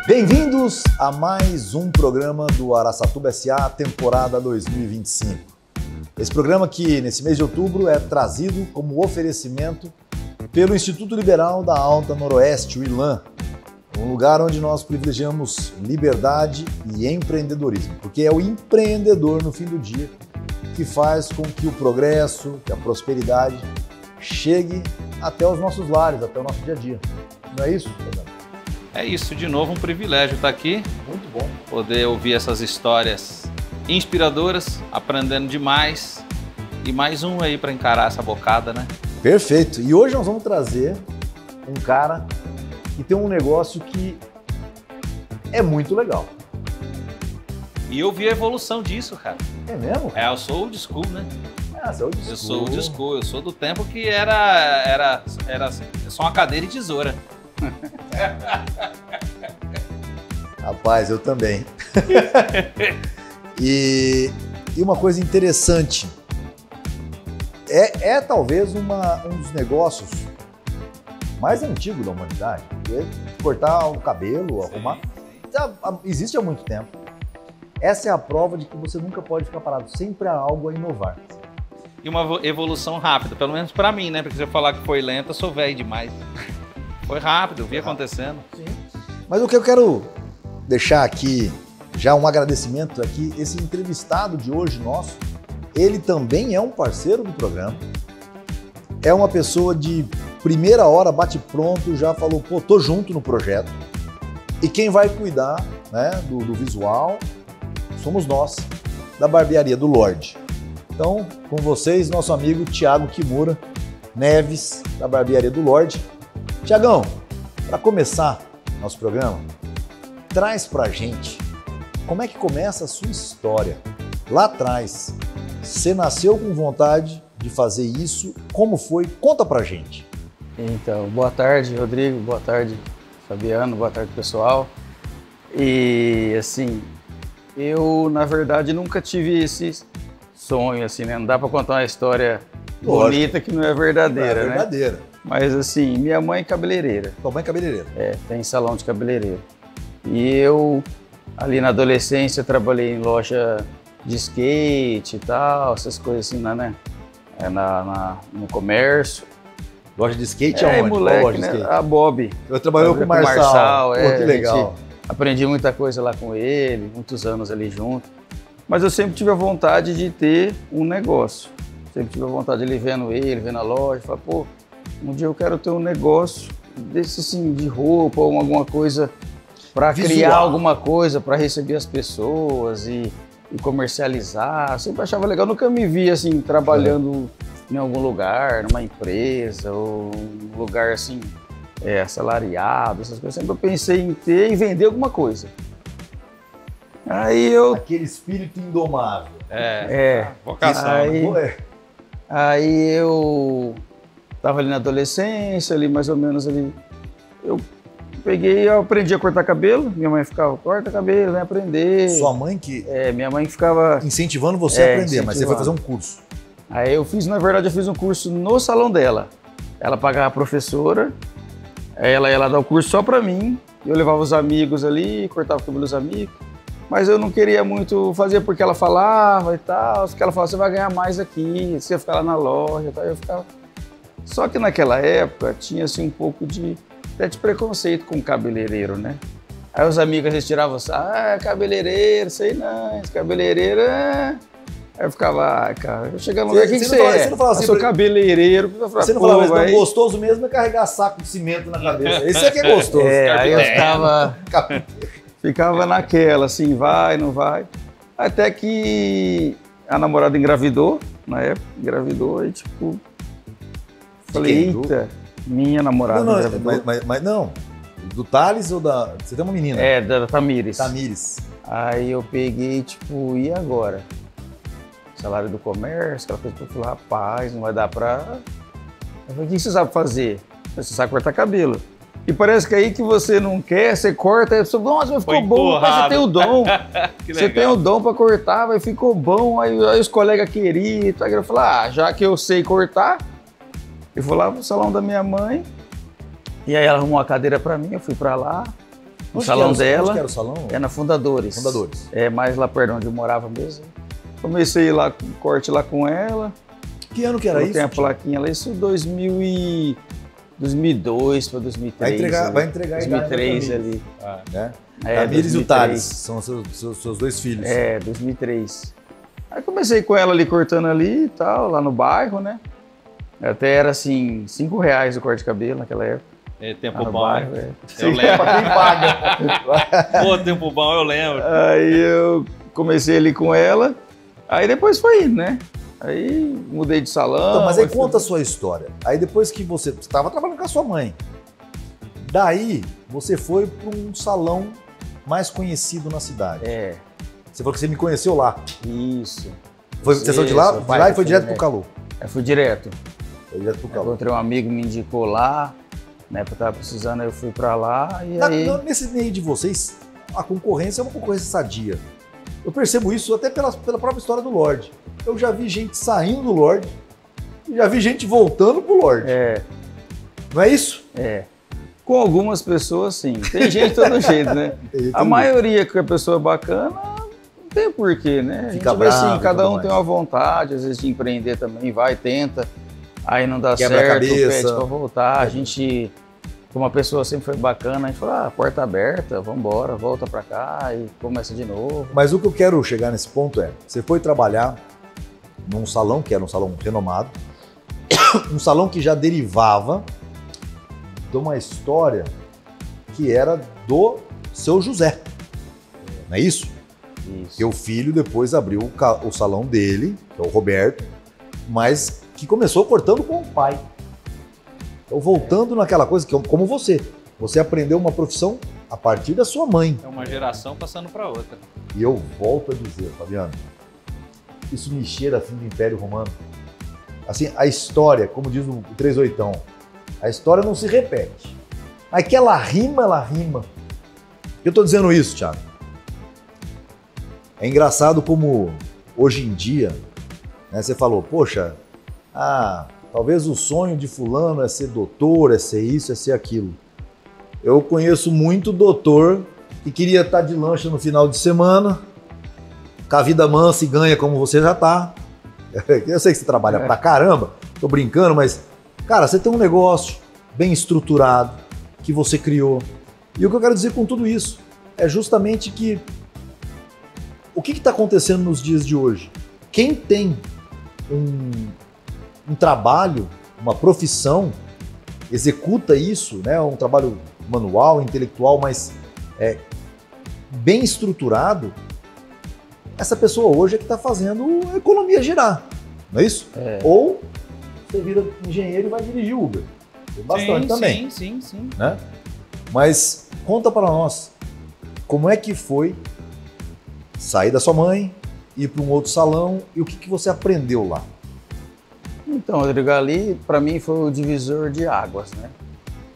Bem-vindos a mais um programa do Araçatuba SA, temporada 2025. Esse programa que, nesse mês de outubro, é trazido como oferecimento pelo Instituto Liberal da Alta Noroeste, o ILAN, um lugar onde nós privilegiamos liberdade e empreendedorismo, porque é o empreendedor, no fim do dia, que faz com que o progresso, que a prosperidade chegue até os nossos lares, até o nosso dia a dia. Não é isso, Fernando? É isso, de novo um privilégio estar aqui. Muito bom. Poder ouvir essas histórias inspiradoras, aprendendo demais. E mais um aí para encarar essa bocada, né? Perfeito. E hoje nós vamos trazer um cara que tem um negócio que é muito legal. E eu vi a evolução disso, cara. É mesmo? É, eu sou old school, né? Ah, você é old school. Eu sou old school, eu sou do tempo que era só uma cadeira e tesoura. Rapaz, eu também. E uma coisa interessante, é talvez um dos negócios mais antigos da humanidade, que é cortar o cabelo, arrumar. Existe há muito tempo. Essa é a prova de que você nunca pode ficar parado, sempre há algo a inovar. E uma evolução rápida, pelo menos pra mim, né? Porque se eu falar que foi lenta, eu sou velho demais. Foi rápido, eu vi acontecendo. Sim. Mas o que eu quero deixar aqui, já um agradecimento aqui, esse entrevistado de hoje nosso, ele também é um parceiro do programa, é uma pessoa de primeira hora, bate pronto, já falou, pô, tô junto no projeto, e quem vai cuidar, né, do visual somos nós, da barbearia do Lorde. Então, com vocês, nosso amigo Thiago Kimura Neves, da barbearia do Lorde. Thiagão, para começar nosso programa, traz pra gente como é que começa a sua história. Lá atrás, você nasceu com vontade de fazer isso, como foi? Conta pra gente. Então, boa tarde, Rodrigo, boa tarde, Fabiano, boa tarde, pessoal. E, assim, eu, na verdade, nunca tive esse sonho, assim, né? Não dá pra contar uma história bonita que não é verdadeira, É verdadeira. né? Mas, assim, minha mãe é cabeleireira. Tua mãe é cabeleireira? É, tem salão de cabeleireiro. E eu, ali na adolescência, trabalhei em loja de skate e tal, essas coisas assim, né? No comércio. Loja de skate É, aonde? moleque, Qual loja de né? skate? A Bob. Eu trabalhei com o Marçal. Pô, que a legal. gente aprendi muita coisa lá com ele, muitos anos ali junto. Mas eu sempre tive a vontade de ter um negócio. Sempre tive a vontade de ele vendo a loja, falar, pô, um dia eu quero ter um negócio desse assim, de roupa ou alguma coisa para criar alguma coisa, para receber as pessoas e comercializar. Eu sempre achava legal, nunca me via assim trabalhando em algum lugar, numa empresa ou um lugar assim assalariado, essas coisas. Sempre eu pensei em ter e vender alguma coisa. Aí eu... Aquele espírito indomável. Vocação. Aí eu tava ali na adolescência, ali mais ou menos ali. Eu aprendi a cortar cabelo. Minha mãe ficava, corta cabelo, vem aprender. Sua mãe que... minha mãe que ficava... Incentivando você a aprender, mas você foi fazer um curso. Aí na verdade eu fiz um curso no salão dela. Ela pagava a professora, aí ela ia lá dar o curso só pra mim. Eu levava os amigos ali, cortava o cabelo dos amigos. Mas eu não queria muito fazer porque ela falava e tal. Porque ela falava, você vai ganhar mais aqui, você vai ficar lá na loja e tal. Eu ficava... Só que naquela época tinha assim um pouco até de preconceito com o cabeleireiro, né? Aí os amigos às vezes tiravam, cabeleireiro, sei não, esse cabeleireiro é... Aí eu ficava, cara, eu chegava no lugar, o que você é? Você não falava assim, eu sou cabeleireiro. Você não falava, mas gostoso mesmo é carregar saco de cimento na cabeça. Esse aqui é gostoso. Aí eu ficava naquela, assim, vai, não vai. Até que a namorada engravidou, na época, e tipo... Falei, eita, minha namorada engravidou. Mas não, do Thales ou da... Você tem uma menina? Da Tamires. Tamires. Aí eu peguei, tipo, e agora? Salário do comércio, aquela coisa que eu falei, rapaz, não vai dar pra... Eu falei, o que você sabe fazer? Você sabe cortar cabelo. E parece que aí que você não quer, você corta, a pessoa, nossa, mas ficou bom, mas você tem o dom. Você tem o dom pra cortar, mas ficou bom, aí os colegas queriam, tá? Eu falei, já que eu sei cortar, eu fui lá pro salão da minha mãe, e aí ela arrumou uma cadeira pra mim, eu fui pra lá, O salão dela. Onde que era o salão? É na Fundadores. Fundadores. É mais lá perto onde eu morava mesmo. Comecei lá com corte lá com ela. Que ano que era isso? Tem a plaquinha lá, isso 2002 para 2003. Vai entregar 2003 ali. Né? Tamires e o Thales, são seus dois filhos. 2003. Aí comecei com ela ali, cortando ali e tal, lá no bairro, né? Até era assim, R$5 o corte de cabelo naquela época. É tempo no bom. bairro, Eu lembro. Pra quem paga. Pô, tempo bom, eu lembro. Aí eu comecei ali com ela, aí depois foi indo, né? Aí mudei de salão. Então, mas aí conta a sua história. Aí depois que você estava trabalhando com a sua mãe, daí você foi para um salão mais conhecido na cidade. Você falou que você me conheceu lá. Isso. Você saiu de lá e foi direto pro Calu. Eu fui direto. Foi direto pro Calu. Encontrei um amigo, me indicou lá, né? Porque eu tava precisando, aí eu fui para lá e Nesse meio de vocês, a concorrência é uma concorrência sadia. Eu percebo isso até pela própria história do Lorde. Eu já vi gente saindo do Lorde e já vi gente voltando pro Lorde. Não é isso? Com algumas pessoas, sim. Tem gente de todo jeito, né? A maioria que é pessoa bacana, não tem porquê, né? Fica bravo, assim, cada um mais. tem uma vontade, às vezes, de empreender também, vai, tenta, aí não dá Quebra a certo, cabeça. pede pra voltar. A gente, como a pessoa sempre foi bacana, a gente falou, porta aberta, vambora, volta pra cá e começa de novo. Mas o que eu quero chegar nesse ponto é, você foi trabalhar num salão, que era um salão renomado, um salão que já derivava de uma história que era do seu José, não é isso? Isso. Que o filho depois abriu o salão dele, que é o Roberto, mas que começou cortando com o pai. Então voltando naquela coisa que como você aprendeu uma profissão a partir da sua mãe. É uma geração passando para outra. E eu volto a dizer, Fabiano, isso me cheira assim do Império Romano. Assim, a história, como diz o 38ão, a história não se repete. Mas que ela rima. Eu tô dizendo isso, Thiago. É engraçado como hoje em dia, né, você falou, poxa, talvez o sonho de fulano é ser doutor, é ser isso, é ser aquilo. Eu conheço muito doutor que queria estar de lancha no final de semana, com a vida mansa e ganha como você já tá. Eu sei que você trabalha pra caramba, tô brincando, mas, cara, você tem um negócio bem estruturado, que você criou. E o que eu quero dizer com tudo isso é justamente que o que está acontecendo nos dias de hoje? Quem tem um trabalho, uma profissão, executa isso, né, um trabalho manual, intelectual, mas bem estruturado, essa pessoa hoje é que está fazendo a economia girar, não é isso? Ou você vira engenheiro e vai dirigir Uber. Tem bastante também. Sim. Né? Mas conta para nós, como é que foi sair da sua mãe, ir para um outro salão e o que você aprendeu lá? Então, Rodrigo, ali para mim foi o divisor de águas, né?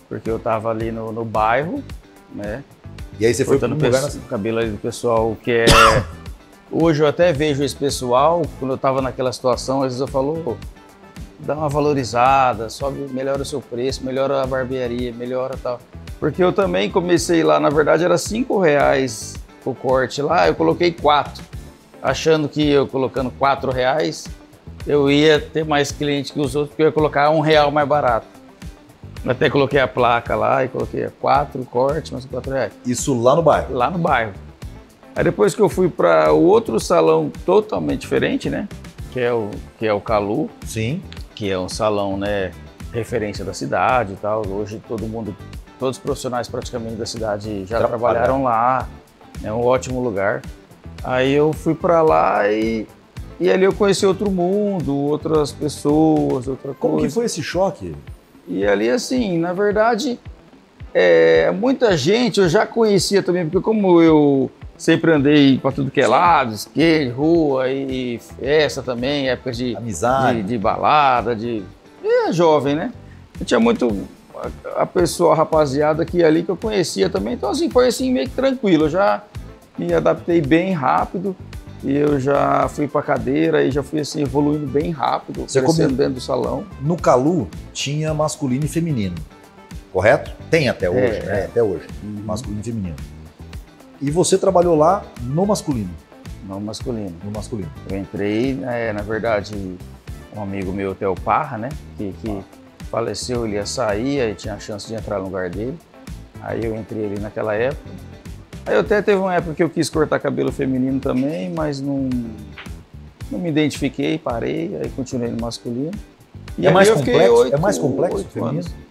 Porque eu tava ali no bairro, né? E aí você foi para um lugar o cabelo ali do pessoal que é... Hoje eu até vejo esse pessoal, quando eu tava naquela situação, às vezes eu falo, dá uma valorizada, melhora o seu preço, melhora a barbearia, melhora tal. Porque eu também comecei lá, na verdade era R$5 o corte lá, eu coloquei 4, achando que eu colocando R$4 eu ia ter mais cliente que os outros, porque eu ia colocar R$1 mais barato. Até coloquei a placa lá e coloquei 4 cortes, mais R$4. Isso lá no bairro? Lá no bairro. Aí depois que eu fui para o outro salão totalmente diferente, né? Que é o Calu. Sim. Que é um salão, né, referência da cidade e tal. Hoje todos os profissionais praticamente da cidade já trabalharam lá. É um ótimo lugar. Aí eu fui para lá e ali eu conheci outro mundo, outras pessoas, outra coisa. Como que foi esse choque? E ali, assim, na verdade, muita gente eu já conhecia também, porque como eu sempre andei para tudo que é lado, skate, rua e festa também, época de amizade, de balada, jovem, né? Eu tinha muito a rapaziada que ali que eu conhecia também, então assim, foi assim meio que tranquilo, eu já me adaptei bem rápido e eu já fui para cadeira e já fui assim evoluindo bem rápido, crescendo dentro do salão. No Calu tinha masculino e feminino, correto? Tem até hoje, né? Até hoje, masculino e feminino. E você trabalhou lá no masculino? No masculino. No masculino. Eu entrei, na verdade, um amigo meu, Theo Parra, né? Que faleceu, ele ia sair, aí tinha a chance de entrar no lugar dele. Aí eu entrei ali naquela época. Aí eu até teve uma época que eu quis cortar cabelo feminino também, mas não me identifiquei, parei, aí continuei no masculino. E é mais complexo? É mais complexo o feminino?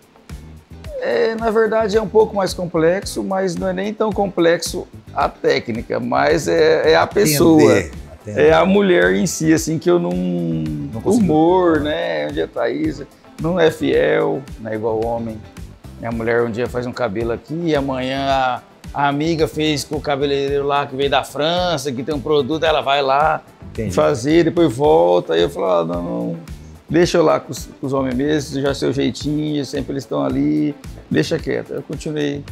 Na verdade é um pouco mais complexo, mas não é nem tão complexo a técnica, mas é a pessoa. É a mulher em si, assim, que eu não humor, né? Um dia a Thaís não é fiel, não é igual homem. Minha mulher um dia faz um cabelo aqui e amanhã a amiga fez com o cabeleireiro lá que veio da França, que tem um produto, ela vai lá fazer, depois volta. Aí eu falo, não, deixa eu lá com os homens mesmo, já seu jeitinho, sempre eles estão ali, deixa quieto. Eu continuei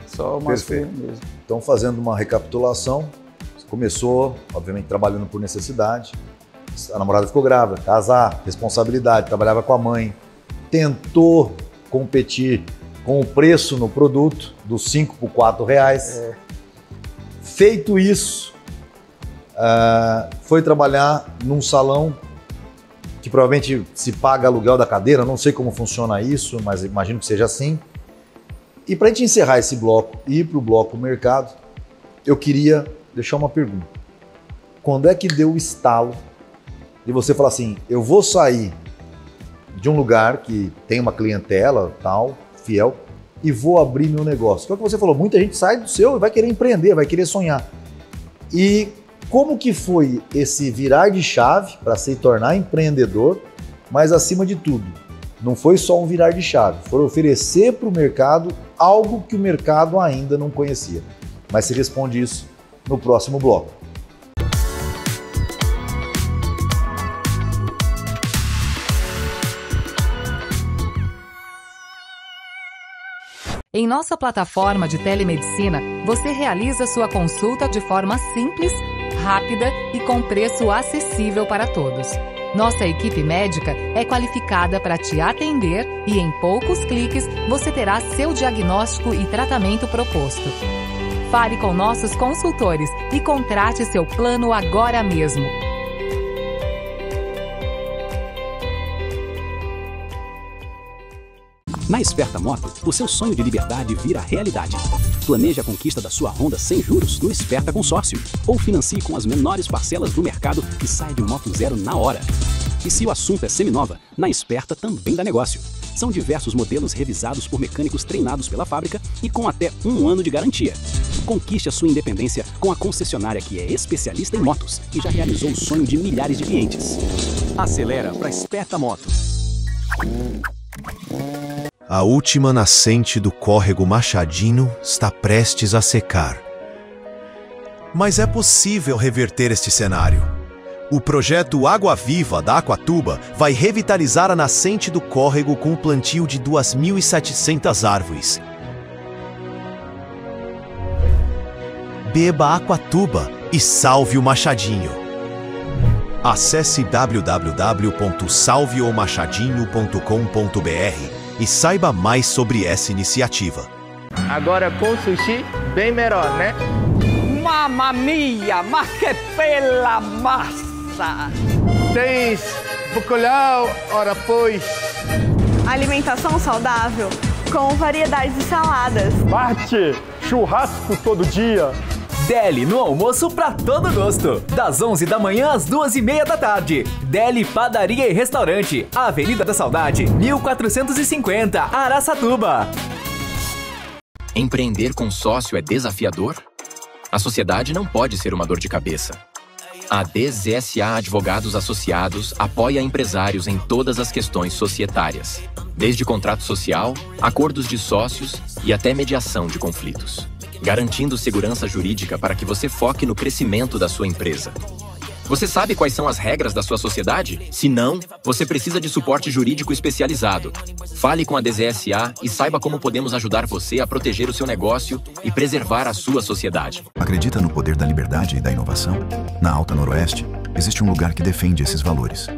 só masculino mesmo. Então, fazendo uma recapitulação, você começou, obviamente, trabalhando por necessidade, a namorada ficou grávida, casar, responsabilidade, trabalhava com a mãe, tentou competir com o preço no produto, dos 5 por 4 reais. Feito isso, foi trabalhar num salão que provavelmente se paga aluguel da cadeira, não sei como funciona isso, mas imagino que seja assim. E para a gente encerrar esse bloco e ir para o bloco mercado, eu queria deixar uma pergunta. Quando é que deu o estalo de você falar assim, eu vou sair de um lugar que tem uma clientela tal, fiel, e vou abrir meu negócio? Que é o que você falou, muita gente sai do seu e vai querer empreender, vai querer sonhar. E como que foi esse virar de chave para se tornar empreendedor, mas acima de tudo, não foi só um virar de chave, foi oferecer para o mercado algo que o mercado ainda não conhecia. Mas você responde isso no próximo bloco. Em nossa plataforma de telemedicina, você realiza sua consulta de forma simples, rápida e com preço acessível para todos. Nossa equipe médica é qualificada para te atender e em poucos cliques você terá seu diagnóstico e tratamento proposto. Fale com nossos consultores e contrate seu plano agora mesmo. Na Esperta Moto, o seu sonho de liberdade vira realidade. Planeje a conquista da sua Honda sem juros no Esperta Consórcio ou financie com as menores parcelas do mercado e saia de moto zero na hora. E se o assunto é seminova, na Esperta também dá negócio. São diversos modelos revisados por mecânicos treinados pela fábrica e com até 1 ano de garantia. Conquiste a sua independência com a concessionária que é especialista em motos e já realizou o sonho de milhares de clientes. Acelera para Esperta Moto. A última nascente do córrego Machadinho está prestes a secar. Mas é possível reverter este cenário. O projeto Água Viva da Aquatuba vai revitalizar a nascente do córrego com o plantio de 2.700 árvores. Beba Aquatuba e salve o Machadinho. Acesse www.salveomachadinho.com.br e saiba mais sobre essa iniciativa. Agora com sushi, bem melhor, né? Mamma mia, mas que bela massa! Tens bacalhau, ora pois. Alimentação saudável com variedades de saladas. Marte, churrasco todo dia. Deli no almoço pra todo gosto. Das 11 da manhã às 2h30 da tarde. Deli Padaria e Restaurante. Avenida da Saudade, 1450, Araçatuba. Empreender com sócio é desafiador? A sociedade não pode ser uma dor de cabeça. A DZSA Advogados Associados apoia empresários em todas as questões societárias, desde contrato social, acordos de sócios e até mediação de conflitos, garantindo segurança jurídica para que você foque no crescimento da sua empresa. Você sabe quais são as regras da sua sociedade? Se não, você precisa de suporte jurídico especializado. Fale com a DZSA e saiba como podemos ajudar você a proteger o seu negócio e preservar a sua sociedade. Acredita no poder da liberdade e da inovação? Na Alta Noroeste, existe um lugar que defende esses valores.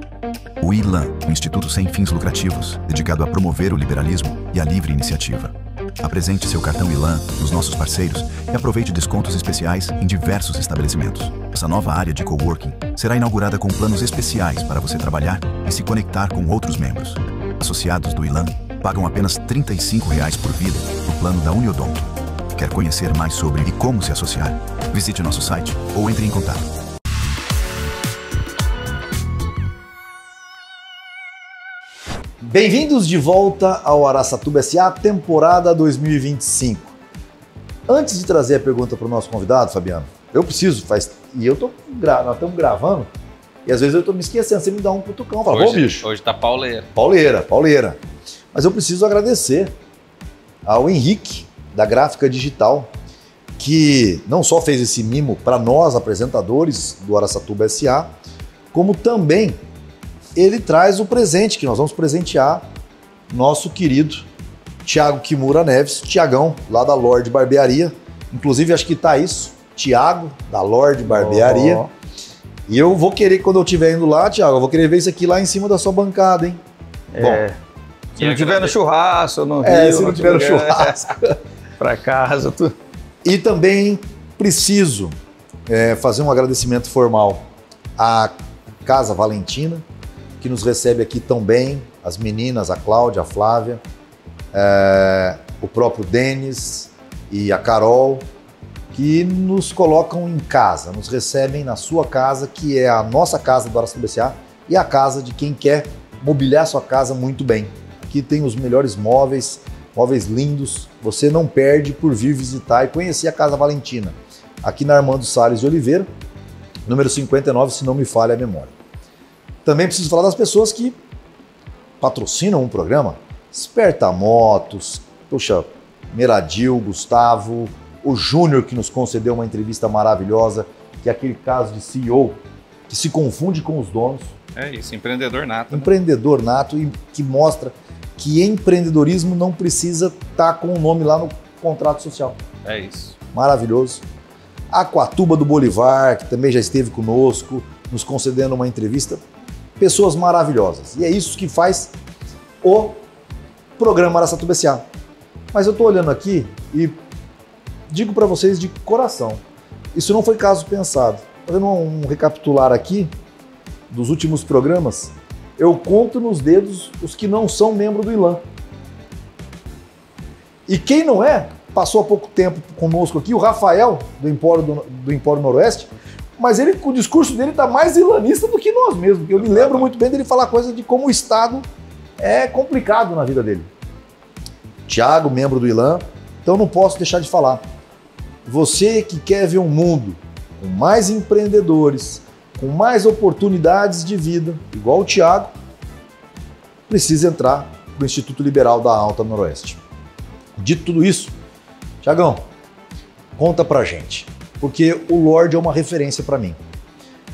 O ILAN, um instituto sem fins lucrativos, dedicado a promover o liberalismo e a livre iniciativa. Apresente seu cartão ILAN nos nossos parceiros e aproveite descontos especiais em diversos estabelecimentos. Essa nova área de coworking será inaugurada com planos especiais para você trabalhar e se conectar com outros membros. Associados do ILAN pagam apenas R$ 35 por vida no plano da Uniodonto. Quer conhecer mais sobre e como se associar? Visite nosso site ou entre em contato. Bem-vindos de volta ao Araçatuba SA, temporada 2025. Antes de trazer a pergunta para o nosso convidado, Fabiano, nós estamos gravando, e às vezes eu estou me esquecendo, você me dá um cutucão, fala, ô bicho. Hoje tá pauleira. Pauleira. Mas eu preciso agradecer ao Henrique, da Gráfica Digital, que não só fez esse mimo para nós, apresentadores do Araçatuba SA, como também ele traz o presente que nós vamos presentear nosso querido Thiago Kimura Neves, Thiagão, lá da Lorde Barbearia. Inclusive, acho que tá isso, Thiago, da Lorde Barbearia. E eu vou querer, quando eu estiver indo lá, Thiago, eu vou querer ver isso aqui lá em cima da sua bancada, hein? Bom, se não tiver no churrasco, no Rio, se não tiver no churrasco. Para casa, tudo. E também preciso fazer um agradecimento formal à Casa Valentina, que nos recebe aqui tão bem, as meninas, a Cláudia, a Flávia, o próprio Denis e a Carol, que nos colocam em casa, nos recebem na sua casa, que é a nossa casa do Araçatuba SA e a casa de quem quer mobiliar sua casa muito bem. Aqui tem os melhores móveis lindos, você não perde por vir visitar e conhecer a Casa Valentina, aqui na Armando Salles de Oliveira, número 59, se não me falha a memória. Também preciso falar das pessoas que patrocinam o programa. Esperta Motos, Meradil, Gustavo, o Júnior, que nos concedeu uma entrevista maravilhosa, que é aquele caso de CEO que se confunde com os donos. É isso, empreendedor nato. Empreendedor nato, e que mostra que empreendedorismo não precisa estar com o nome lá no contrato social. É isso. Maravilhoso. Aquatuba do Bolivar, que também já esteve conosco, nos concedendo uma entrevista. Pessoas maravilhosas. E é isso que faz o programa Araçatuba SA. Mas eu estou olhando aqui e digo para vocês de coração, isso não foi caso pensado. Fazendo um recapitular aqui dos últimos programas, eu conto nos dedos os que não são membro do ILAN. E quem não é, passou há pouco tempo conosco aqui, o Rafael, do Empório Noroeste, mas o discurso dele está mais ilanista do que nós mesmos. Eu me lembro muito bem dele falar coisa de como o Estado é complicado na vida dele. Thiago, membro do ILAN, então não posso deixar de falar. Você que quer ver um mundo com mais empreendedores, com mais oportunidades de vida, igual o Thiago, precisa entrar no Instituto Liberal da Alta Noroeste. Dito tudo isso, Thiagão, conta pra gente. Porque o Lorde é uma referência para mim.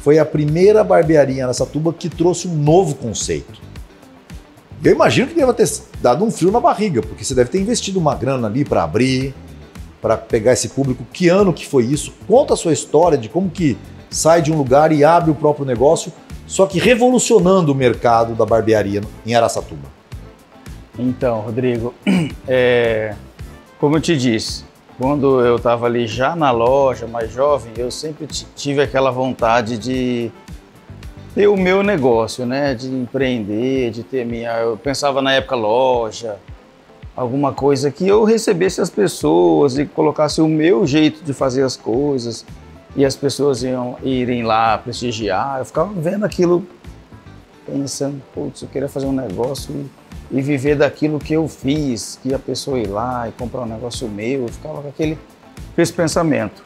Foi a primeira barbearia em Araçatuba que trouxe um novo conceito. Eu imagino que deva ter dado um frio na barriga, porque você deve ter investido uma grana ali para abrir, para pegar esse público. Que ano que foi isso? Conta a sua história de como que sai de um lugar e abre o próprio negócio, só que revolucionando o mercado da barbearia em Araçatuba. Então, Rodrigo, como eu te disse, quando eu estava ali já na loja, mais jovem, eu sempre tive aquela vontade de ter o meu negócio, né? De empreender, de ter eu pensava na época loja, alguma coisa que eu recebesse as pessoas e colocasse o meu jeito de fazer as coisas e as pessoas irem lá prestigiar. Eu ficava vendo aquilo, pensando, putz, eu queria fazer um negócio e viver daquilo que eu fiz, que a pessoa ir lá e comprar um negócio meu. Eu ficava com esse pensamento.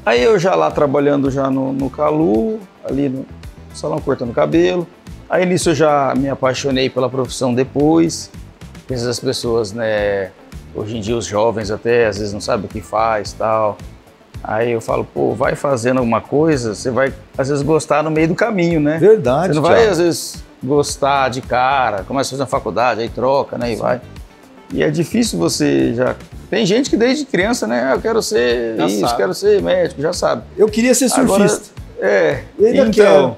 Aí eu já lá trabalhando já no Calu, ali no salão cortando cabelo. Aí nisso eu já me apaixonei pela profissão depois. As pessoas, né, hoje em dia os jovens até às vezes não sabem o que faz, tal. Aí eu falo, pô, vai fazendo alguma coisa, você vai às vezes gostar no meio do caminho, né? Verdade. Você não vai às vezes gostar de cara, começa a fazer uma faculdade, aí troca, né, e vai. E é difícil você já... Tem gente que desde criança, né, eu quero ser quero ser médico, já sabe. Eu queria ser surfista. Agora, eu ainda quero.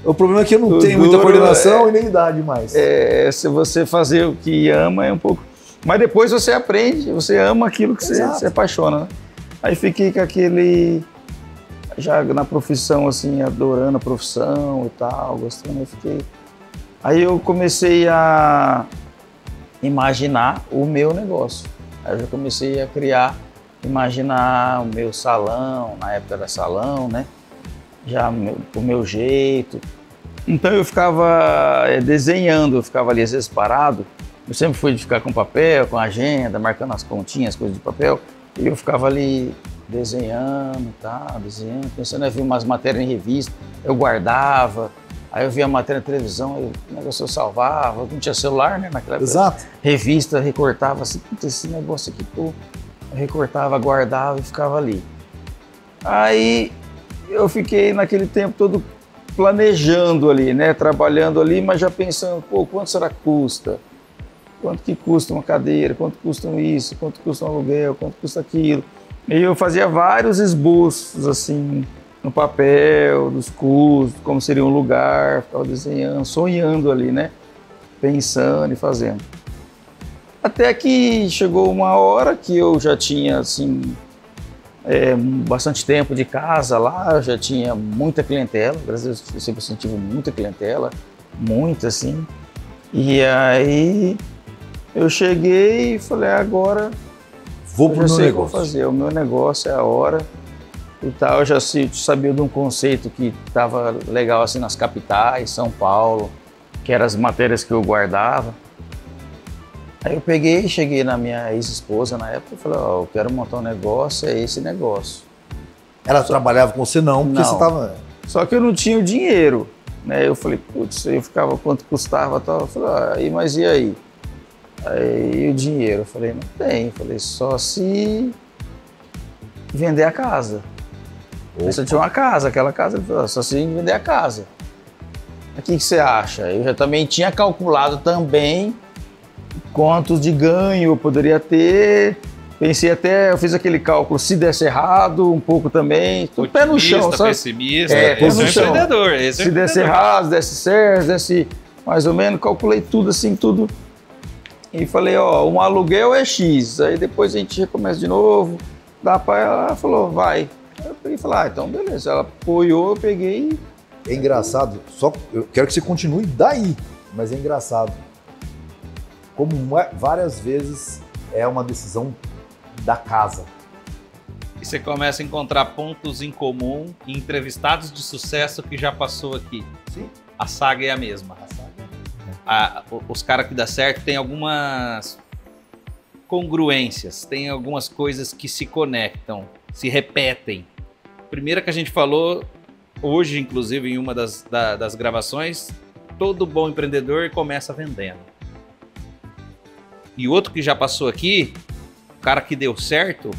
O problema é que eu não tenho muita coordenação e nem idade mais. Se você fazer o que ama é um pouco... Mas depois você aprende, você ama aquilo que você se apaixona, né? Aí fiquei com aquele... Já na profissão, assim, adorando a profissão e tal, gostando, eu fiquei... Aí eu comecei a imaginar o meu negócio. Aí eu já comecei a imaginar o meu salão, na época era salão, né? Já o meu jeito. Então eu ficava desenhando, eu ficava ali às vezes parado. Eu sempre fui de ficar com papel, com agenda, marcando as pontinhas, coisas de papel. E eu ficava ali desenhando, pensando em ver umas matérias em revista. Eu guardava, aí eu via a matéria na televisão, o negócio eu salvava, não tinha celular, né, naquela época. Exato. Revista, recortava assim, esse negócio aqui, pô. Eu recortava, guardava e ficava ali. Aí eu fiquei naquele tempo todo planejando ali, né, trabalhando ali, mas já pensando, pô, quanto será que custa? Quanto que custa uma cadeira, quanto custa isso, quanto custa um aluguel, quanto custa aquilo. E eu fazia vários esboços, assim, no papel, dos custos, como seria um lugar, ficava desenhando, sonhando ali, né? Pensando e fazendo. Até que chegou uma hora que eu já tinha, assim, bastante tempo de casa lá, eu já tinha muita clientela, graças a Deus eu sempre tive muita clientela, muita, assim. E aí eu cheguei e falei, agora vou pro meu negócio. Vou fazer, o meu negócio é a hora e tal. Eu já sabia de um conceito que estava legal assim nas capitais, São Paulo, que eram as matérias que eu guardava. Aí eu peguei, cheguei na minha ex-esposa na época e falei, ó, eu quero montar um negócio, é esse negócio. Ela trabalhava com você não, porque você estava... Só que eu não tinha o dinheiro, né? Eu falei, putz, eu ficava quanto custava e tal. Eu falei, mas e aí? Aí o dinheiro, eu falei, não tem. Eu falei, só se vender a casa. Você tinha uma casa, aquela casa, só se vender a casa. O que você acha? Eu já também tinha calculado também quantos de ganho eu poderia ter. Pensei até, eu fiz aquele cálculo, se desse errado, um pouco também. Tudo pé no chão, sabe? Pessimista, pé no chão. Empreendedor. Se desse errado, desse certo, desse mais ou menos, calculei tudo assim, tudo. E falei, ó, um aluguel é X, aí depois a gente recomeça de novo, dá pra ela falou, vai. Eu peguei e falei, então beleza. Ela apoiou, eu peguei. É engraçado, só eu quero que você continue daí, mas é engraçado. Como várias vezes é uma decisão da casa. E você começa a encontrar pontos em comum em entrevistados de sucesso que já passou aqui. Sim. A saga é a mesma. Os caras que dá certo tem algumas congruências, tem algumas coisas que se conectam, se repetem. Primeira que a gente falou hoje, inclusive, em uma das gravações, todo bom empreendedor começa vendendo. E outro que já passou aqui, o cara que deu certo,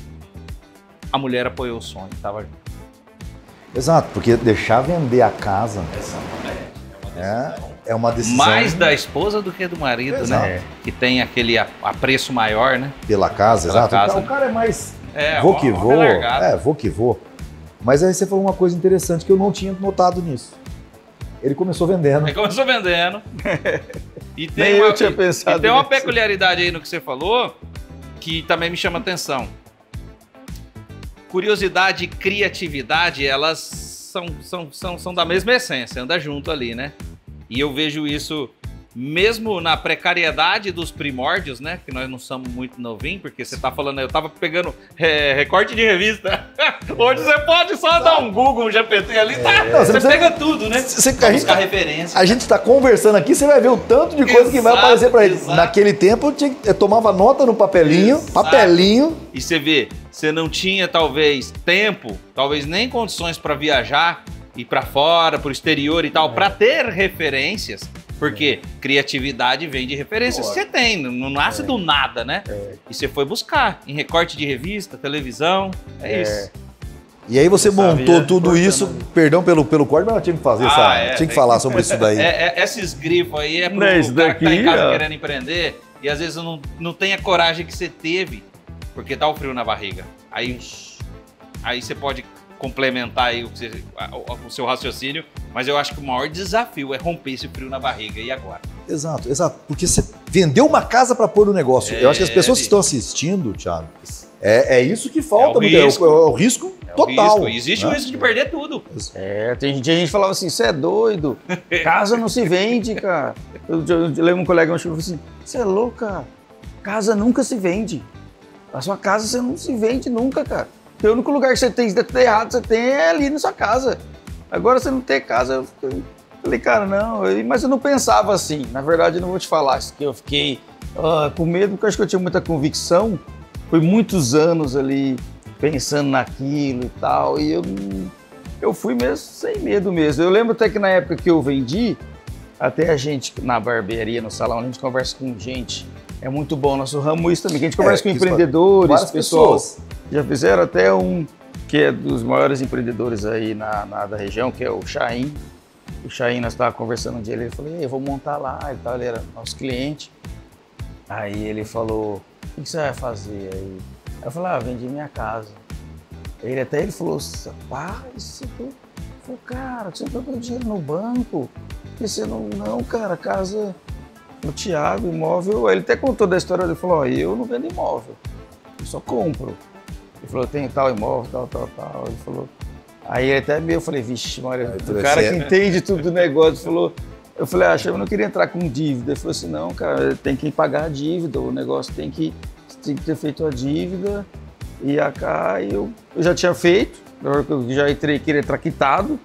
a mulher apoiou o sonho, tava junto. Exato, porque deixar vender a casa é uma decisão. Mais da esposa do que do marido, exato, né? Que tem aquele apreço maior, né? Pela casa, pela exato. Casa. O cara é mais vou que vou. Vou que vou. Mas aí você falou uma coisa interessante que eu não tinha notado nisso. Ele começou vendendo. E tem uma peculiaridade aí no que você falou que também me chama atenção. Curiosidade e criatividade, elas são da mesma essência, anda junto ali, né? E eu vejo isso mesmo na precariedade dos primórdios, né? Que nós não somos muito novinhos, porque você tá falando, eu tava pegando recorte de revista. Hoje você pode só dar um Google, um GPT ali, tá? Não, você pega tudo, né? Buscar referência. A gente tá conversando aqui, você vai ver o tanto de coisa que vai aparecer pra ele. Naquele tempo eu tomava nota no papelinho, E você vê, você não tinha talvez tempo, talvez nem condições para viajar, ir para fora, pro exterior e tal, para ter referências. Porque criatividade vem de referências que você tem, não nasce do nada, né? E você foi buscar em recorte de revista, televisão, isso. E aí você montou tudo isso, perdão pelo corte, mas eu tinha que fazer tinha que falar sobre isso daí. Esses grifos aí é pro cara que tá em casa querendo empreender e às vezes não tem a coragem que você teve, porque dá o frio na barriga. Aí você pode complementar aí o seu raciocínio Mas eu acho que o maior desafio é romper esse frio na barriga. E agora? Exato. Porque você vendeu uma casa para pôr no negócio. Eu acho que as pessoas que estão assistindo, Thiago, é isso que falta. É o risco total. Existe o risco de perder tudo. Tem gente que falava assim, você é doido, casa não se vende, cara. Eu lembro um colega meu chegou e falou assim, você é louco, cara, casa nunca se vende. A sua casa você não se vende nunca, cara. Porque o único lugar que você tem errado, você tem é ali na sua casa. Agora você não tem casa. Eu falei, cara, não, mas eu não pensava assim. Na verdade, eu não vou te falar que eu fiquei com medo, porque eu acho que eu tinha muita convicção. Foi muitos anos ali pensando naquilo e tal, e eu fui mesmo sem medo mesmo. Eu lembro até que na época que eu vendi, até a gente na barbearia, no salão, a gente conversa com gente, é muito bom nosso ramo isso também, que a gente conversa com empreendedores, pessoal, já fizeram até um que é dos maiores empreendedores aí da região, que é o Chaim. O Chaim, nós estávamos conversando um dia, ele falou, eu vou montar lá e tal, ele era nosso cliente. Aí ele falou, o que você vai fazer aí? Eu falei, vendi minha casa. Ele falou, rapaz, eu falei, cara, você não pegou dinheiro no banco? E você não, cara, casa no Thiago, imóvel. Ele até contou da história, ele falou, eu não vendo imóvel, eu só compro. Ele falou, tem tal imóvel, tal. Ele falou, aí ele até eu falei, vixe, Maria, o cara que entende tudo do negócio, falou, eu falei, eu não queria entrar com dívida. Ele falou assim, não, cara, tem que pagar a dívida, o negócio tem que ter feito a dívida. E eu já tinha feito, eu já queria entrar quitado,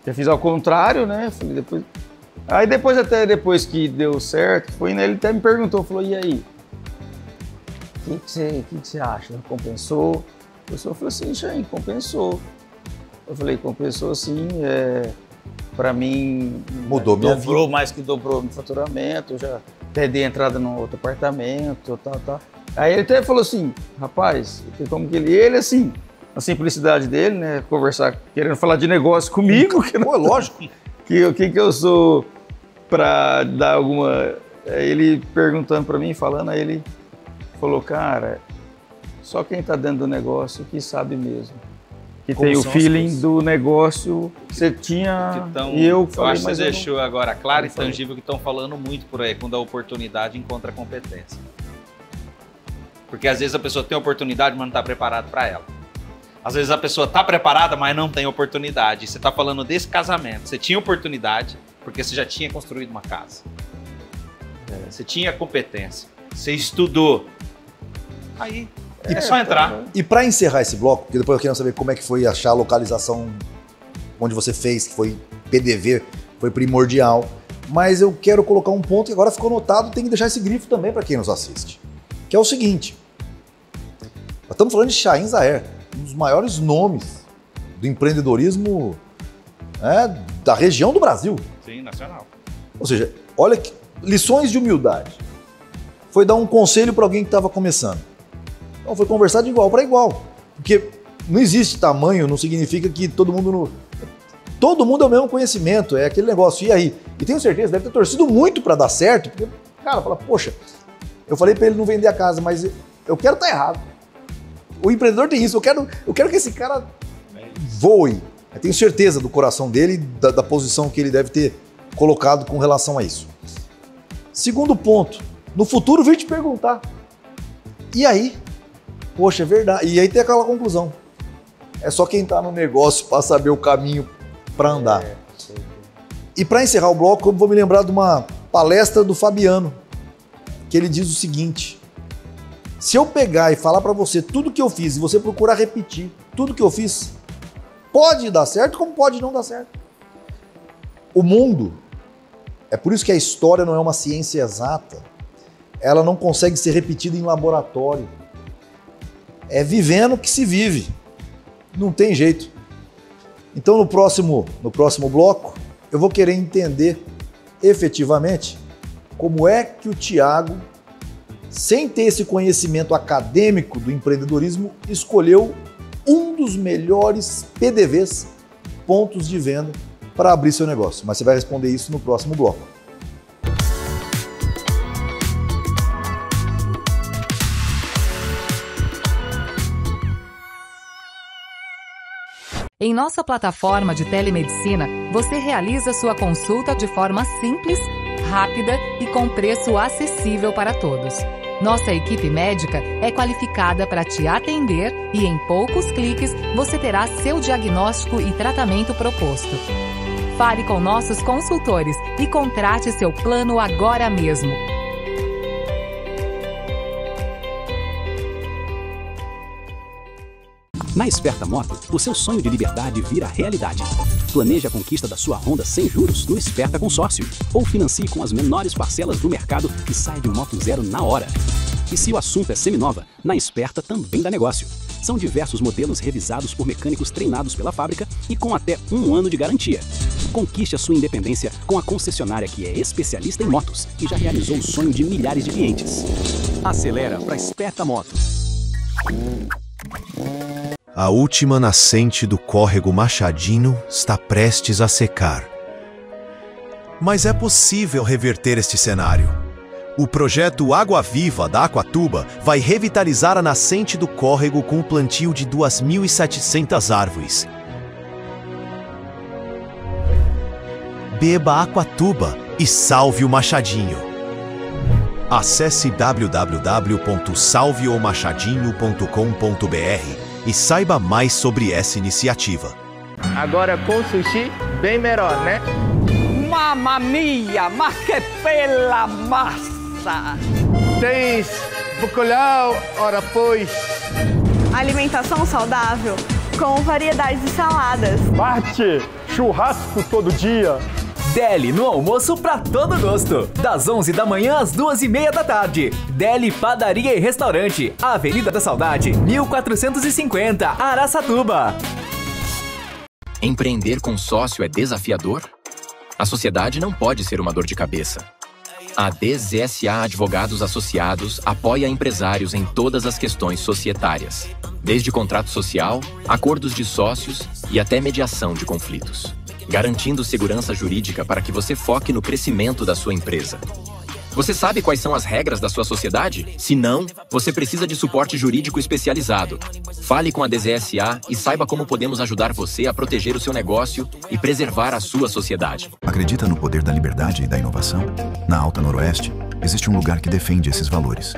já fiz ao contrário, né? Falei, depois que deu certo, ele até me perguntou, falou, e aí? O que você acha? Compensou? Eu falei assim, Chaim, compensou. Eu falei, compensou sim, para mim dobrou mais que dobrou no faturamento, eu já até dei entrada num outro apartamento, tal. Aí ele até falou assim, rapaz, como que ele assim, a simplicidade dele, né, conversar, querendo falar de negócio comigo, que não é lógico, que eu sou para dar alguma, ele perguntando para mim, falando, aí ele falou, cara, só quem tá dentro do negócio que sabe mesmo. Que como tem o feeling do negócio que você tinha e eu falei, acho que você deixou agora claro e tangível que estão falando muito por aí, quando a oportunidade encontra a competência. Porque às vezes a pessoa tem oportunidade, mas não está preparada para ela. Às vezes a pessoa está preparada, mas não tem oportunidade. Você está falando desse casamento, você tinha oportunidade porque você já tinha construído uma casa. Você tinha competência, você estudou. Aí é só entrar. E para encerrar esse bloco, porque depois eu quero saber como é que foi achar a localização onde você fez, que foi PDV, foi primordial. Mas eu quero colocar um ponto que agora ficou notado, tem que deixar esse grifo também para quem nos assiste. Que é o seguinte, nós estamos falando de Chaim Zaher, um dos maiores nomes do empreendedorismo da região do Brasil. Sim, nacional. Ou seja, olha que lições de humildade. Foi dar um conselho para alguém que estava começando. Então foi conversar de igual para igual. Porque não existe tamanho, não significa que todo mundo é o mesmo conhecimento, é aquele negócio. E aí? E tenho certeza, deve ter torcido muito para dar certo, porque o cara fala, poxa, eu falei para ele não vender a casa, mas eu quero estar errado. O empreendedor tem isso, eu quero que esse cara voe. Eu tenho certeza do coração dele, da posição que ele deve ter colocado com relação a isso. Segundo ponto, no futuro vem te perguntar, e aí? Poxa, é verdade. E aí tem aquela conclusão. É só quem está no negócio para saber o caminho para andar. E para encerrar o bloco, eu vou me lembrar de uma palestra do Fabiano, que ele diz o seguinte, se eu pegar e falar para você tudo que eu fiz e você procurar repetir tudo que eu fiz, pode dar certo como pode não dar certo. O mundo, é por isso que a história não é uma ciência exata, ela não consegue ser repetida em laboratório. É vivendo que se vive, não tem jeito. Então no próximo bloco, eu vou querer entender efetivamente como é que o Thiago, sem ter esse conhecimento acadêmico do empreendedorismo, escolheu um dos melhores PDVs, pontos de venda, para abrir seu negócio. Mas você vai responder isso no próximo bloco. Em nossa plataforma de telemedicina, você realiza sua consulta de forma simples, rápida e com preço acessível para todos. Nossa equipe médica é qualificada para te atender e em poucos cliques você terá seu diagnóstico e tratamento proposto. Fale com nossos consultores e contrate seu plano agora mesmo. Na Esperta Moto, o seu sonho de liberdade vira realidade. Planeje a conquista da sua Honda sem juros no Esperta Consórcio. Ou financie com as menores parcelas do mercado e saia de moto zero na hora. E se o assunto é seminova, na Esperta também dá negócio. São diversos modelos revisados por mecânicos treinados pela fábrica e com até 1 ano de garantia. Conquiste a sua independência com a concessionária que é especialista em motos e já realizou o sonho de milhares de clientes. Acelera para Esperta Moto. A última nascente do córrego Machadinho está prestes a secar. Mas é possível reverter este cenário. O projeto Água Viva da Aquatuba vai revitalizar a nascente do córrego com o plantio de 2.700 árvores. Beba Aquatuba e salve o Machadinho. Acesse www.salveomachadinho.com.br e saiba mais sobre essa iniciativa. Agora com sushi, bem melhor, né? Mamma mia, mas que bela massa! Tens bacalhau, ora pois. Alimentação saudável com variedades de saladas. Bate churrasco todo dia. Deli no almoço pra todo gosto. Das 11 da manhã às 2h30 da tarde. Deli Padaria e Restaurante. Avenida da Saudade, 1450, Araçatuba. Empreender com sócio é desafiador? A sociedade não pode ser uma dor de cabeça. A DZSA Advogados Associados apoia empresários em todas as questões societárias, desde contrato social, acordos de sócios e até mediação de conflitos, garantindo segurança jurídica para que você foque no crescimento da sua empresa. Você sabe quais são as regras da sua sociedade? Se não, você precisa de suporte jurídico especializado. Fale com a DZSA e saiba como podemos ajudar você a proteger o seu negócio e preservar a sua sociedade. Acredita no poder da liberdade e da inovação? Na Alta Noroeste, existe um lugar que defende esses valores.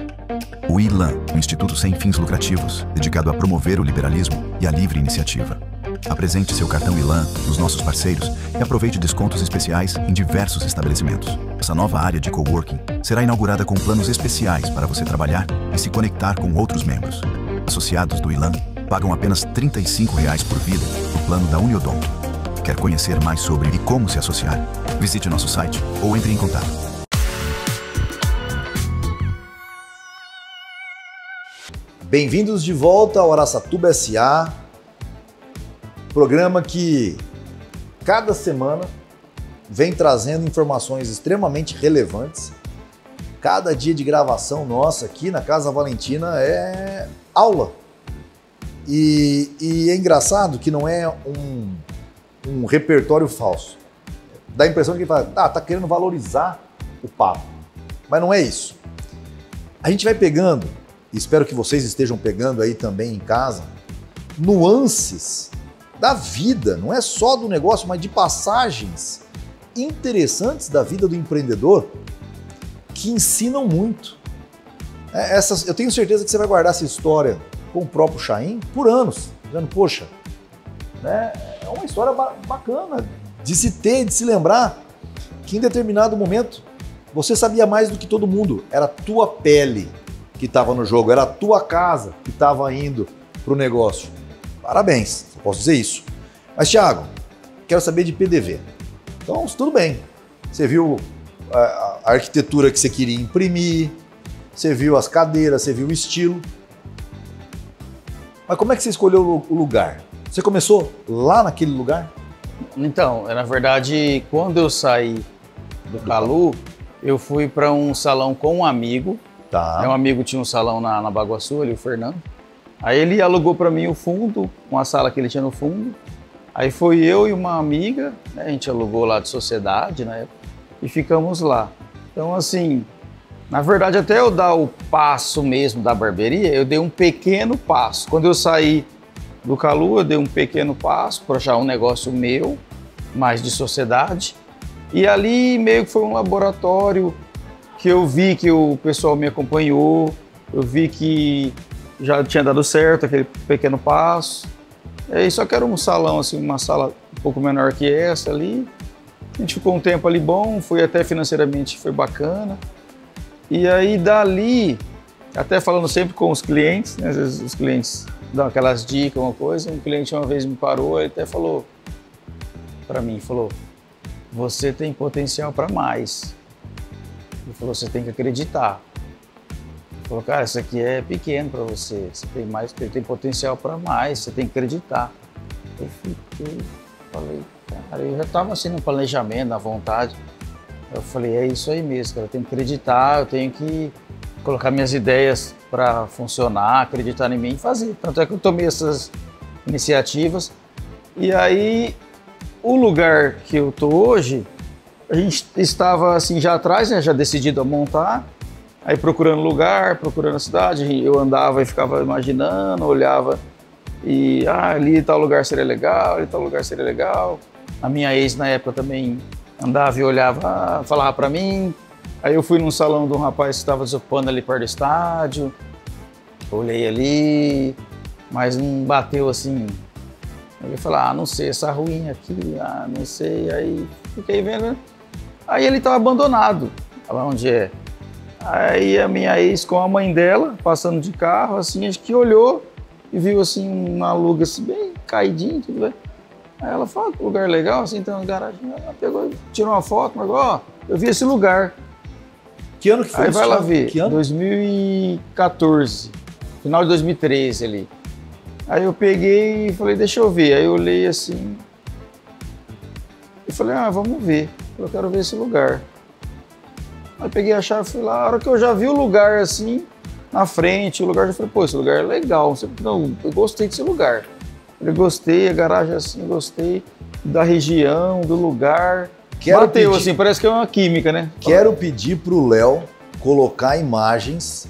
O ILAN, um instituto sem fins lucrativos, dedicado a promover o liberalismo e a livre iniciativa. Apresente seu cartão ILAN nos nossos parceiros e aproveite descontos especiais em diversos estabelecimentos. Essa nova área de coworking será inaugurada com planos especiais para você trabalhar e se conectar com outros membros. Associados do ILAN pagam apenas R$ 35 por vida no plano da Uniodonto. Quer conhecer mais sobre e como se associar? Visite nosso site ou entre em contato. Bem-vindos de volta ao Araçatuba SA, programa que cada semana vem trazendo informações extremamente relevantes. Cada dia de gravação nossa aqui na Casa Valentina é aula. E é engraçado que não é um repertório falso. Dá a impressão de que ele fala, tá querendo valorizar o papo. Mas não é isso. A gente vai pegando, e espero que vocês estejam pegando aí também em casa, nuances da vida, não é só do negócio, mas de passagens interessantes da vida do empreendedor que ensinam muito. Eu tenho certeza que você vai guardar essa história com o próprio Chaim por anos, dizendo, poxa, né, é uma história bacana de se ter, de se lembrar que em determinado momento você sabia mais do que todo mundo, era a tua pele que estava no jogo, era a tua casa que estava indo para o negócio. Parabéns, só posso dizer isso. Mas, Thiago, quero saber de PDV. Então, tudo bem. Você viu a arquitetura que você queria imprimir, você viu as cadeiras, você viu o estilo. Mas como é que você escolheu o lugar? Você começou lá naquele lugar? Então, na verdade, quando eu saí do Calu, eu fui para um salão com um amigo. Tá. Meu amigo tinha um salão na Baguaçu, ali, o Fernando. Aí ele alugou para mim o fundo, uma sala que ele tinha no fundo. Aí foi eu e uma amiga, né, a gente alugou lá de sociedade na época, e ficamos lá. Então, assim, na verdade, até eu dar o passo mesmo da barbearia, eu dei um pequeno passo. Quando eu saí do Calu, eu dei um pequeno passo para achar um negócio meu, mais de sociedade. E ali meio que foi um laboratório que eu vi que o pessoal me acompanhou, eu vi que já tinha dado certo aquele pequeno passo. E aí só que era um salão, assim, uma sala um pouco menor que essa ali. A gente ficou um tempo ali bom, foi até financeiramente, foi bacana. E aí dali, até falando sempre com os clientes, né, às vezes os clientes dão aquelas dicas, uma coisa, um cliente uma vez me parou, ele até falou para mim, falou, você tem potencial para mais. Ele falou, você tem que acreditar. Ele falou, cara, isso aqui é pequeno para você, você tem mais, tem potencial para mais, você tem que acreditar. Eu fiquei, falei, cara, eu já estava assim no planejamento, na vontade. Eu falei, é isso aí mesmo, cara, eu tenho que acreditar, eu tenho que colocar minhas ideias para funcionar, acreditar em mim e fazer. Tanto é que eu tomei essas iniciativas. E aí, o lugar que eu tô hoje, a gente estava assim já atrás, né, já decidido a montar, aí procurando lugar, procurando a cidade, eu andava e ficava imaginando, olhava e ali tal lugar seria legal, ali tal lugar seria legal. A minha ex na época também andava e olhava, falava para mim. Aí eu fui num salão de um rapaz que estava desocupando ali perto do estádio, olhei ali, mas não bateu assim. Aí eu falei, não sei, essa ruinha aqui, não sei. Aí fiquei vendo, aí ele estava abandonado, lá onde é. Aí a minha ex com a mãe dela, passando de carro, assim, acho que olhou e viu assim uma aluga assim, bem caidinho, tudo bem. Aí ela falou, que lugar legal, assim, tem uma garagem. Ela pegou, tirou uma foto, mas ó, eu vi esse lugar. Que ano que foi aí isso? Aí vai lá ver, que ano? 2014, final de 2013 ali. Aí eu peguei e falei, deixa eu ver. Aí eu olhei assim e falei, vamos ver, eu quero ver esse lugar. Aí peguei a chave e fui lá, a hora que eu já vi o lugar assim, na frente, o lugar, eu falei, pô, esse lugar é legal. Não, eu gostei desse lugar. Eu gostei, a garagem assim, gostei da região, do lugar. Bateu assim, parece que é uma química, né? Quero pedir pro Léo colocar imagens,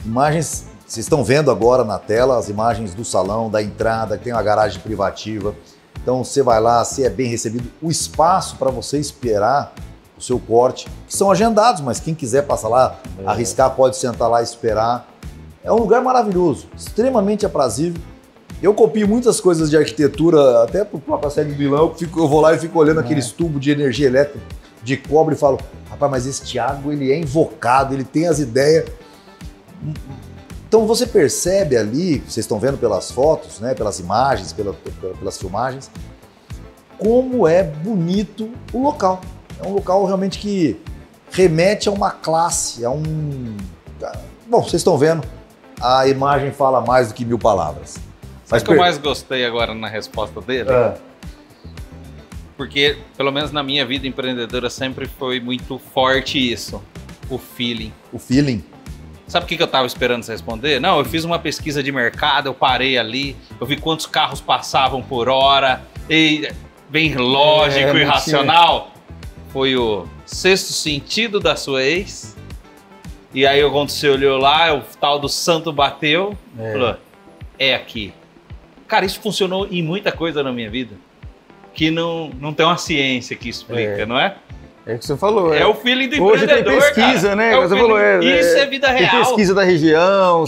imagens, vocês estão vendo agora na tela as imagens do salão, da entrada, que tem uma garagem privativa. Então você vai lá, se é bem recebido, o espaço para você esperar o seu corte, que são agendados, mas quem quiser passar lá, arriscar, pode sentar lá e esperar. É um lugar maravilhoso, extremamente aprazível. Eu copio muitas coisas de arquitetura, até pro próprio série do Milão, eu vou lá e fico olhando aqueles tubos de energia elétrica de cobre e falo, rapaz, mas esse Thiago, ele é invocado, ele tem as ideias. Então você percebe ali, vocês estão vendo pelas fotos, né, pelas imagens, pelas filmagens, como é bonito o local. É um local realmente que remete a uma classe, a um... Bom, vocês estão vendo, a imagem fala mais do que 1000 palavras. Sabe o que eu mais gostei agora na resposta dele? Porque, pelo menos na minha vida empreendedora, sempre foi muito forte isso, o feeling. O feeling? Sabe o que eu estava esperando você responder? Não, eu fiz uma pesquisa de mercado, eu parei ali, eu vi quantos carros passavam por hora, e bem lógico e racional. Foi o sexto sentido da sua ex. E aí quando você olhou lá, o tal do santo bateu, falou, é aqui. Cara, isso funcionou em muita coisa na minha vida, que não tem uma ciência que explica, não é? É o que você falou. É o feeling do hoje empreendedor, tem pesquisa, cara. né? Você falou, isso é vida real. Tem pesquisa da região.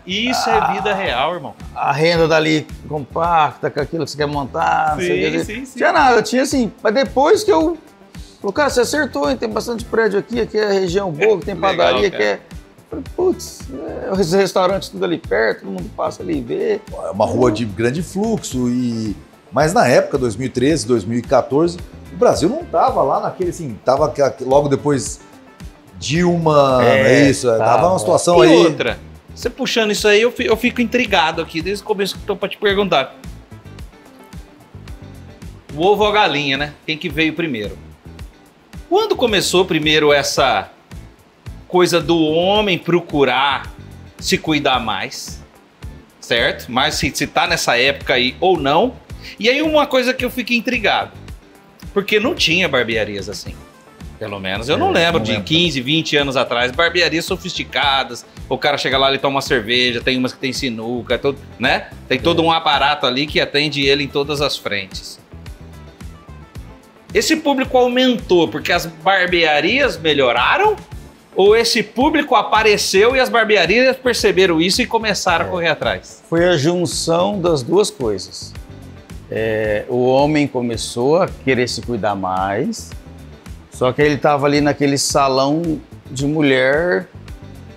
Isso é vida real, irmão. A renda dali compacta com aquilo que você quer montar. Sim. Tinha nada, tinha assim. Mas depois que eu... Falei, cara, você acertou, hein? Tem bastante prédio aqui é a região boa, tem padaria, legal, que é... Falei, putz, os restaurantes tudo ali perto, todo mundo passa ali e vê. É uma rua de grande fluxo, mas na época, 2013, 2014, o Brasil não estava lá naquele, assim, estava logo depois Dilma, tava uma situação e aí... outra, você puxando isso aí, eu fico intrigado aqui, desde o começo que estou para te perguntar. O ovo ou a galinha, né? Quem que veio primeiro? Quando começou primeiro essa coisa do homem procurar se cuidar mais, certo? Mas se tá nessa época aí ou não. E aí uma coisa que eu fico intrigado, porque não tinha barbearias assim. Pelo menos eu não lembro de 15, 20 anos atrás, barbearias sofisticadas, o cara chega lá, ele toma uma cerveja, tem umas que tem sinuca, né? Tem todo um aparato ali que atende ele em todas as frentes. Esse público aumentou porque as barbearias melhoraram? Ou esse público apareceu e as barbearias perceberam isso e começaram a correr atrás? Foi a junção das duas coisas. O homem começou a querer se cuidar mais, só que ele estava ali naquele salão de mulher,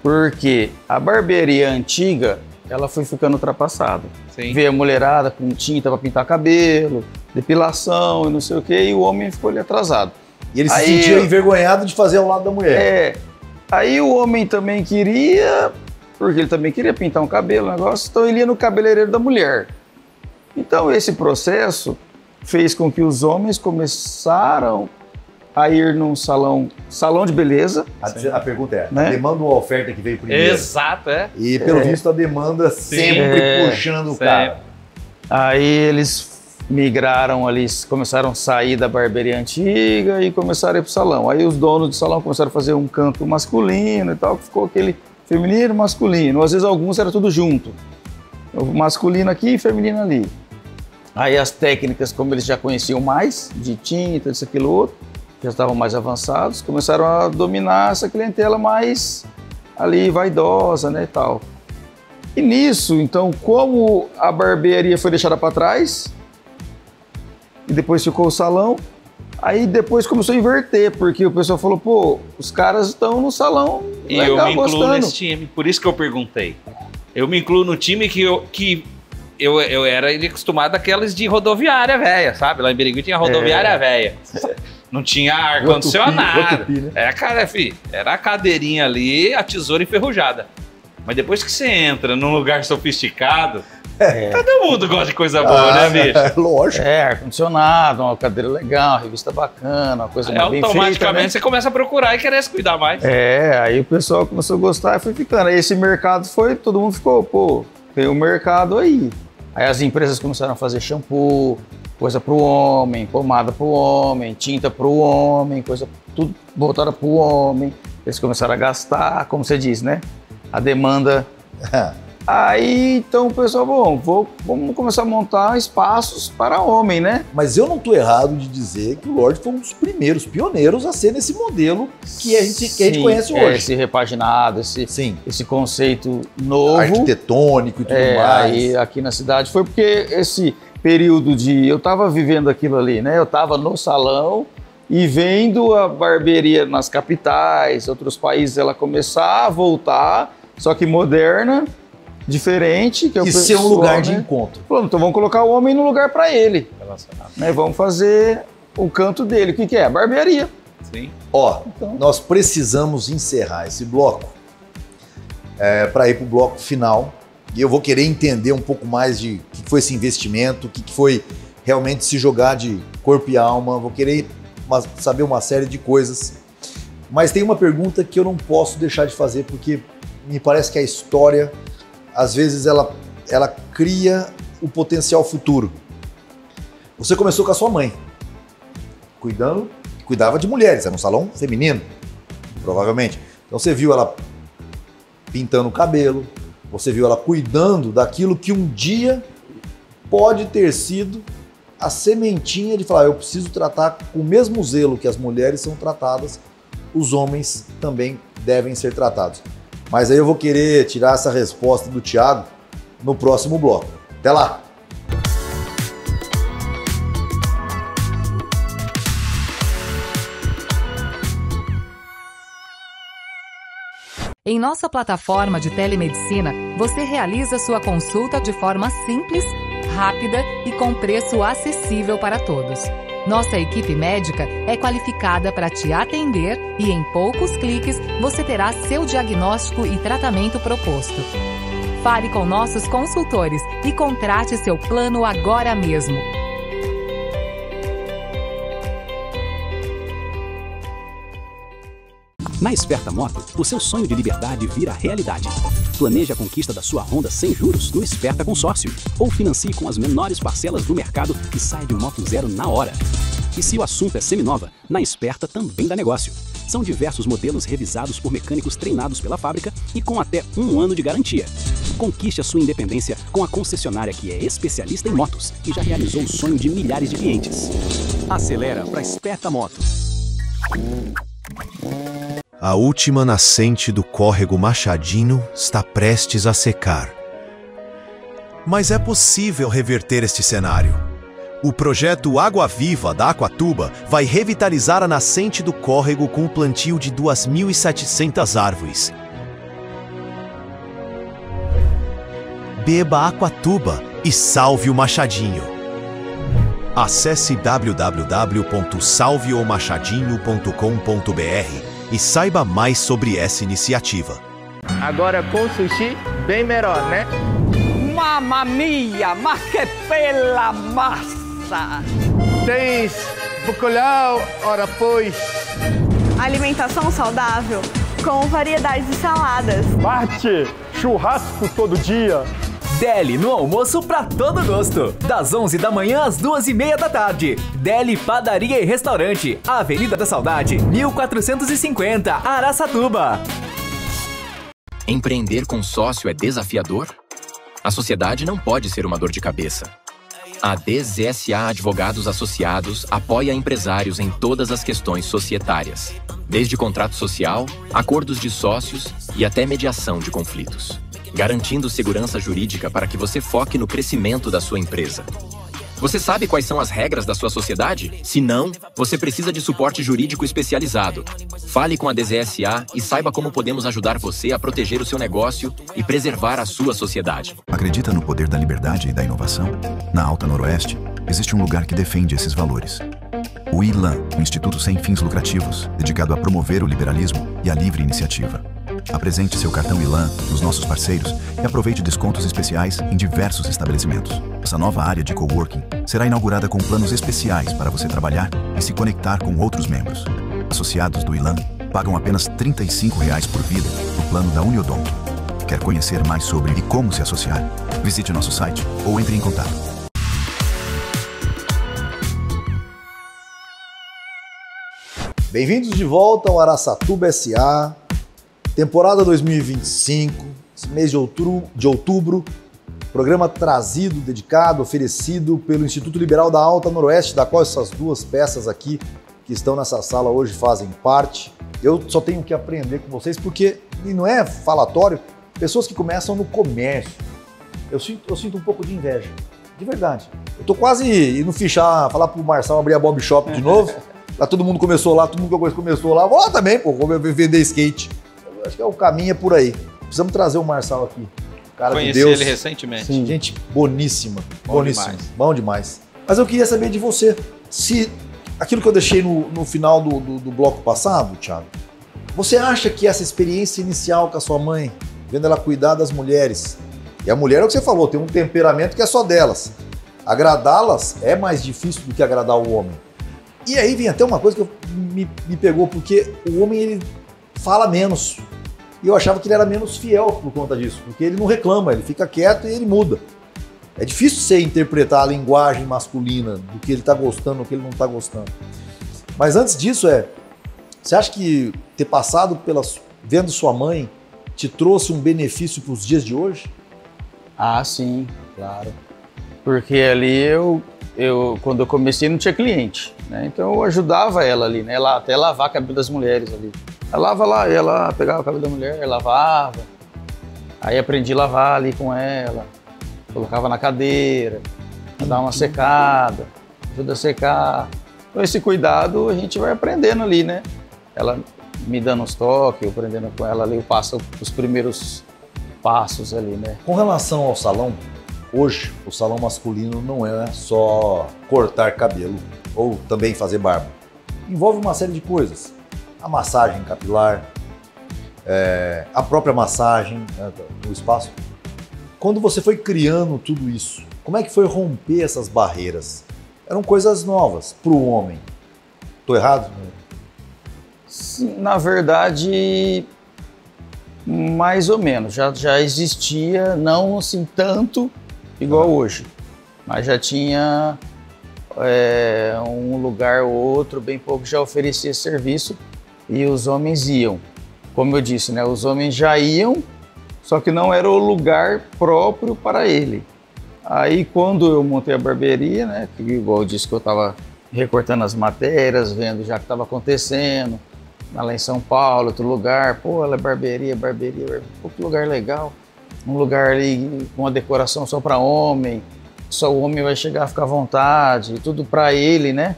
porque a barbearia antiga, ela foi ficando ultrapassada. Sim. Veio a mulherada com tinta para pintar cabelo, depilação e não sei o quê, e o homem ficou ali atrasado. E ele se sentia envergonhado de fazer ao lado da mulher. Aí o homem também queria, porque ele também queria pintar um cabelo, um negócio, então ele ia no cabeleireiro da mulher. Então esse processo fez com que os homens começaram a ir num salão de beleza. A pergunta é, né? A demanda ou a oferta que veio primeiro? Exato, E pelo visto a demanda sempre puxando o cara. Aí eles migraram ali, começaram a sair da barbearia antiga e começaram a ir pro salão. Aí os donos do salão começaram a fazer um canto masculino e tal, que ficou aquele feminino, masculino. Às vezes alguns era tudo junto. O masculino aqui e feminino ali. Aí as técnicas, como eles já conheciam mais, de tinta, disso, aquilo, outro, já estavam mais avançados, começaram a dominar essa clientela mais ali vaidosa, né, e tal. E nisso, então, como a barbearia foi deixada para trás, e depois ficou o salão, aí depois começou a inverter, porque o pessoal falou, pô, os caras estão no salão e legal, eu me incluo gostando. nesse time, por isso que eu perguntei. Eu me incluo no time que eu era acostumado àquelas de rodoviária velha, sabe? Lá em Birigui tinha rodoviária velha. Não tinha ar-condicionado. Né? Era a cadeirinha ali, a tesoura enferrujada. Mas depois que você entra num lugar sofisticado, todo mundo gosta de coisa boa, né, bicho? Lógico. Ar-condicionado, uma cadeira legal, uma revista bacana, uma coisa bem feita. Automaticamente você começa a procurar e querer se cuidar mais. Aí o pessoal começou a gostar e foi ficando. Aí esse mercado todo mundo ficou, pô, tem um mercado aí. Aí as empresas começaram a fazer shampoo, coisa pro homem, pomada pro homem, tinta pro homem, coisa tudo voltada pro homem. Eles começaram a gastar, como você diz, né? A demanda. Aí, então o pessoal, vamos começar a montar espaços para homem, né? Mas eu não estou errado de dizer que o Lorde foi um dos primeiros pioneiros a ser nesse modelo que a gente conhece hoje. Esse repaginado, esse conceito novo. Arquitetônico e tudo mais. Aí aqui na cidade foi porque esse período eu estava vivendo aquilo ali, né? Eu estava no salão e vendo a barbearia nas capitais, outros países, ela começar a voltar, só que moderna, diferente. Que ser um lugar de encontro. Falando, então vamos colocar o homem no lugar para ele. Né? Vamos fazer o canto dele. O que é? A barbearia. Sim. Nós precisamos encerrar esse bloco para ir para o bloco final. E eu vou querer entender um pouco mais de o que foi esse investimento, o que foi realmente se jogar de corpo e alma. Vou querer saber uma série de coisas. Mas tem uma pergunta que eu não posso deixar de fazer, porque me parece que a história, às vezes, ela cria o potencial futuro. Você começou com a sua mãe, cuidava de mulheres, era um salão feminino, provavelmente. Então você viu ela pintando o cabelo, você viu ela cuidando daquilo que um dia pode ter sido a sementinha de falar, eu preciso tratar com o mesmo zelo que as mulheres são tratadas, os homens também devem ser tratados. Mas aí eu vou querer tirar essa resposta do Thiago no próximo bloco. Até lá! Em nossa plataforma de telemedicina, você realiza sua consulta de forma simples, rápida e com preço acessível para todos. Nossa equipe médica é qualificada para te atender e em poucos cliques você terá seu diagnóstico e tratamento proposto. Fale com nossos consultores e contrate seu plano agora mesmo. Na Esperta Moto, o seu sonho de liberdade vira realidade. Planeje a conquista da sua Honda sem juros no Esperta Consórcio ou financie com as menores parcelas do mercado e saia de moto zero na hora. E se o assunto é seminova, na Esperta também dá negócio. São diversos modelos revisados por mecânicos treinados pela fábrica e com até 1 ano de garantia. Conquiste a sua independência com a concessionária que é especialista em motos e já realizou o sonho de milhares de clientes. Acelera para Esperta Motos. A última nascente do córrego Machadinho está prestes a secar. Mas é possível reverter este cenário. O projeto Água Viva da Aquatuba vai revitalizar a nascente do córrego com o plantio de 2.700 árvores. Beba Aquatuba e salve o Machadinho. Acesse www.salveomachadinho.com.br e saiba mais sobre essa iniciativa. Agora com sushi, bem melhor, né? Mamma mia, mas que bela massa! Tens bacalhau, ora pois. Alimentação saudável com variedades de saladas. Marte, churrasco todo dia. Deli no almoço pra todo gosto. Das 11 da manhã às 2h30 da tarde. Deli Padaria e Restaurante. Avenida da Saudade, 1450, Araçatuba. Empreender com sócio é desafiador? A sociedade não pode ser uma dor de cabeça. A DZSA Advogados Associados apoia empresários em todas as questões societárias, desde contrato social, acordos de sócios e até mediação de conflitos, garantindo segurança jurídica para que você foque no crescimento da sua empresa. Você sabe quais são as regras da sua sociedade? Se não, você precisa de suporte jurídico especializado. Fale com a DZSA e saiba como podemos ajudar você a proteger o seu negócio e preservar a sua sociedade. Acredita no poder da liberdade e da inovação? Na Alta Noroeste, existe um lugar que defende esses valores. O ILAN, um instituto sem fins lucrativos, dedicado a promover o liberalismo e a livre iniciativa. Apresente seu cartão ILAN nos nossos parceiros e aproveite descontos especiais em diversos estabelecimentos. Essa nova área de coworking será inaugurada com planos especiais para você trabalhar e se conectar com outros membros. Associados do ILAN pagam apenas R$ 35 por vida no plano da Uniodonto. Quer conhecer mais sobre e como se associar? Visite nosso site ou entre em contato. Bem-vindos de volta ao Araçatuba SA, temporada 2025, esse mês de outubro, programa trazido, dedicado, oferecido pelo Instituto Liberal da Alta Noroeste, da qual essas duas peças aqui que estão nessa sala hoje fazem parte. Eu só tenho que aprender com vocês porque, e não é falatório, pessoas que começam no comércio, eu sinto um pouco de inveja, de verdade. Eu tô quase indo falar pro Marçal abrir a Bob Shop de novo. Lá todo mundo começou lá, todo mundo que eu começou lá. Vou lá também, pô, vou vender skate. Eu acho que o caminho é por aí. Precisamos trazer o Marçal aqui. Cara de Deus. Conheci ele recentemente. Sim. Gente boníssima. Boníssima. Bom demais. Mas eu queria saber de você, se aquilo que eu deixei no final do bloco passado, Thiago, você acha que essa experiência inicial com a sua mãe, vendo ela cuidar das mulheres, e a mulher é o que você falou, tem um temperamento que é só delas. Agradá-las é mais difícil do que agradar o homem. E aí vem até uma coisa que me pegou, porque o homem ele fala menos. E eu achava que ele era menos fiel por conta disso, porque ele não reclama, ele fica quieto e ele muda. É difícil você interpretar a linguagem masculina do que ele está gostando, do que ele não está gostando. Mas antes disso, você acha que ter passado vendo sua mãe te trouxe um benefício para os dias de hoje? Ah, sim, claro. Porque ali quando eu comecei não tinha cliente, né? Então eu ajudava ela ali, né? Até lavar o cabelo das mulheres ali. Ela ia lá, pegava o cabelo da mulher, lavava. Aí aprendi a lavar ali com ela. Colocava na cadeira, dar uma secada, ajuda a secar. Então esse cuidado a gente vai aprendendo ali, né? Ela me dando uns toques, eu aprendendo com ela ali, eu passo os primeiros passos ali, né? Com relação ao salão, hoje o salão masculino não é só cortar cabelo ou também fazer barba. Envolve uma série de coisas. A massagem capilar, a própria massagem, né, no espaço. Quando você foi criando tudo isso, como é que foi romper essas barreiras? Eram coisas novas para o homem. Estou errado? Sim, na verdade, mais ou menos. Já existia, não assim tanto igual hoje, mas já tinha um lugar ou outro, bem pouco, já oferecia serviço e os homens iam. Como eu disse, né, os homens já iam, só que não era o lugar próprio para ele. Aí quando eu montei a barbearia, né, que igual eu disse que eu estava recortando as matérias, vendo já que estava acontecendo, lá em São Paulo, outro lugar, pô, ela é barbearia, pô, que lugar legal, um lugar ali com uma decoração só para homem, só o homem vai chegar a ficar à vontade, tudo para ele, né,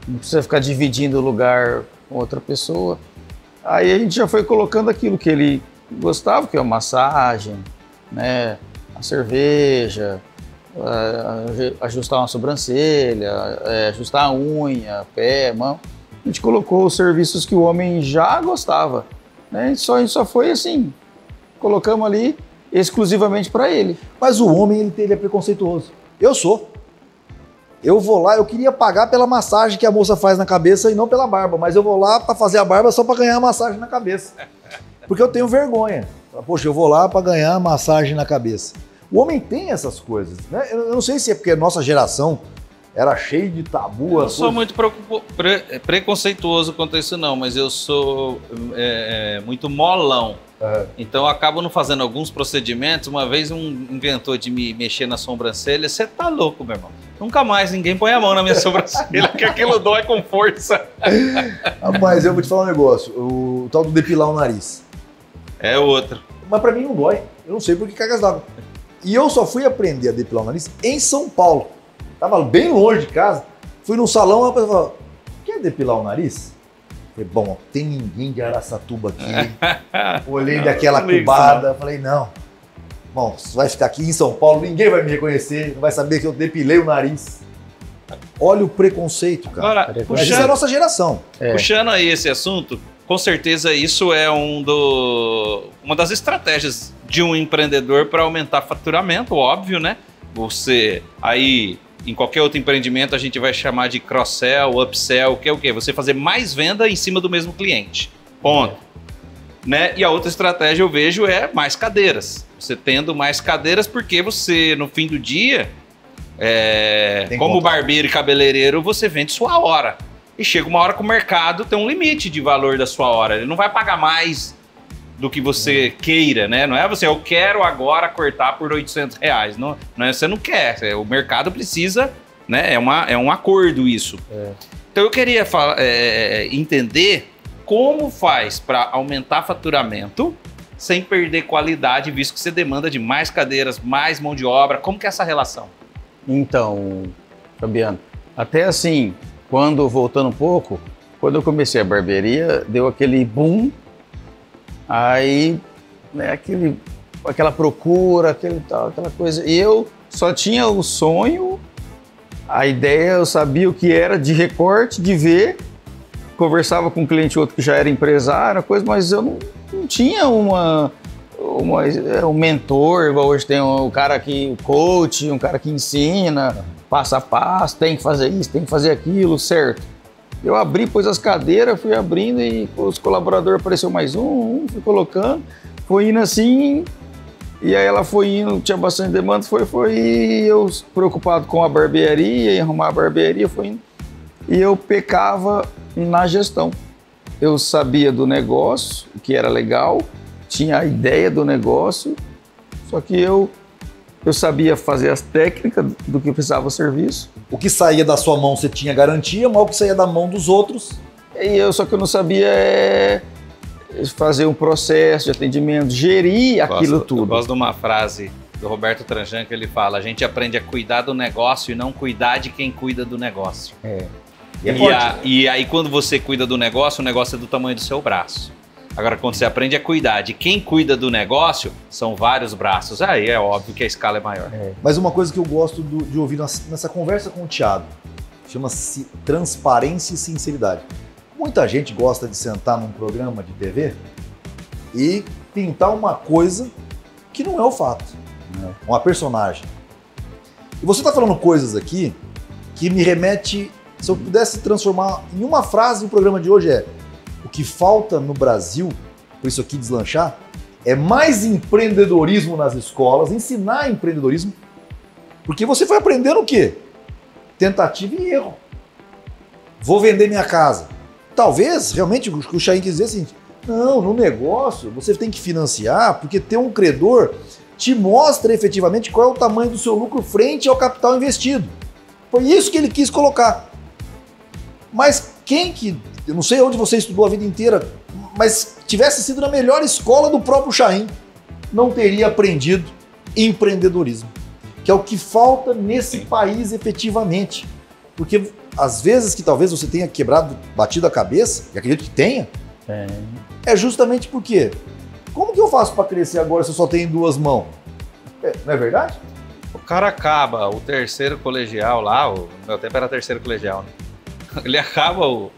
não precisa ficar dividindo o lugar com outra pessoa. Aí a gente já foi colocando aquilo que ele gostava, que é a massagem, né, a cerveja, ajustar uma sobrancelha, ajustar a unha, pé, mão. A gente colocou os serviços que o homem já gostava, né? A gente só foi assim, colocamos ali exclusivamente para ele. Mas o homem, ele é preconceituoso. Eu sou. Eu vou lá, eu queria pagar pela massagem que a moça faz na cabeça e não pela barba, mas eu vou lá para fazer a barba só para ganhar a massagem na cabeça. Porque eu tenho vergonha. Poxa, eu vou lá para ganhar a massagem na cabeça. O homem tem essas coisas, né? Eu não sei se é porque a nossa geração era cheia de tabu. Eu não sou muito preconceituoso quanto a isso não, mas eu sou muito molão. Então eu acabo não fazendo alguns procedimentos. Uma vez um inventou de me mexer na sobrancelha. Você tá louco, meu irmão. Nunca mais ninguém põe a mão na minha sobrancelha, que aquilo dói com força. Mas eu vou te falar um negócio, o tal do depilar o nariz. É outro. Mas pra mim não dói, eu não sei por que cargas d'água. E eu só fui aprender a depilar o nariz em São Paulo. Tava bem longe de casa. Fui num salão, a pessoa falou, quer depilar o nariz? Falei, bom, tem ninguém de Araçatuba aqui. Olhei daquela cubada, falei, não. Bom, você vai ficar aqui em São Paulo, ninguém vai me reconhecer, não vai saber que eu depilei o nariz. Olha o preconceito, cara. Agora, isso é a nossa geração. Puxando aí esse assunto, com certeza isso é uma das estratégias de um empreendedor para aumentar faturamento, óbvio, né? Você aí, em qualquer outro empreendimento, a gente vai chamar de cross-sell, upsell, que é o quê? Você fazer mais venda em cima do mesmo cliente. Ponto. Né? E a outra estratégia eu vejo é mais cadeiras. Você tendo mais cadeiras porque você, no fim do dia, como barbeiro e cabeleireiro, você vende sua hora. E chega uma hora que o mercado tem um limite de valor da sua hora. Ele não vai pagar mais do que você queira, né? Não é você, eu quero agora cortar por R$800. Não é, você não quer. O mercado precisa, né? É um acordo isso. Então eu queria entender como faz para aumentar faturamento sem perder qualidade, visto que você demanda de mais cadeiras, mais mão de obra. Como que é essa relação? Então, Fabiano, até assim, voltando um pouco, quando eu comecei a barbearia, deu aquele boom, aí, né, aquela procura, aquela coisa. E eu só tinha o sonho, a ideia, eu sabia o que era de recorte, de ver, conversava com um cliente outro que já era empresário, coisa, mas eu não tinha um mentor, igual hoje tem um cara que, o coach, um cara que ensina passo a passo, tem que fazer isso, tem que fazer aquilo, certo? Eu abri, pus as cadeiras, fui abrindo e os colaboradores apareceu mais fui colocando, foi indo assim, e aí ela foi indo, tinha bastante demanda, e eu preocupado com a barbearia, ia arrumar a barbearia, foi indo, e eu pecava na gestão. Eu sabia do negócio, o que era legal, tinha a ideia do negócio, só que eu sabia fazer as técnicas do que precisava o serviço. O que saía da sua mão você tinha garantia, mas o que saía da mão dos outros... Só que eu não sabia fazer um processo de atendimento, gerir aquilo tudo. Eu gosto de uma frase do Roberto Tranjan que ele fala, a gente aprende a cuidar do negócio e não cuidar de quem cuida do negócio. E aí quando você cuida do negócio, o negócio é do tamanho do seu braço. Agora, quando você aprende a cuidar de quem cuida do negócio, são vários braços. Aí é óbvio que a escala é maior. Mas uma coisa que eu gosto de ouvir nessa conversa com o Thiago, chama-se transparência e sinceridade. Muita gente gosta de sentar num programa de TV e pintar uma coisa que não é o fato, uma personagem. E você está falando coisas aqui que me remete, se eu pudesse transformar em uma frase, o programa de hoje o que falta no Brasil, por isso aqui deslanchar, é mais empreendedorismo nas escolas, ensinar empreendedorismo, porque você foi aprendendo o quê? tentativa e erro. Vou vender minha casa. Talvez, realmente, o que o Chaim quis dizer é o seguinte, não, no negócio você tem que financiar porque ter um credor te mostra efetivamente qual é o tamanho do seu lucro frente ao capital investido. Foi isso que ele quis colocar. Mas quem que, eu não sei onde você estudou a vida inteira, mas tivesse sido na melhor escola do próprio Chaim, não teria aprendido empreendedorismo, que é o que falta nesse país efetivamente. Porque às vezes que talvez você tenha quebrado, batido a cabeça, e acredito que tenha, é justamente porque, como que eu faço para crescer agora se eu só tenho 2 mãos? Não é verdade? O cara acaba o terceiro colegial lá, no meu tempo era terceiro colegial, né? Ele acaba o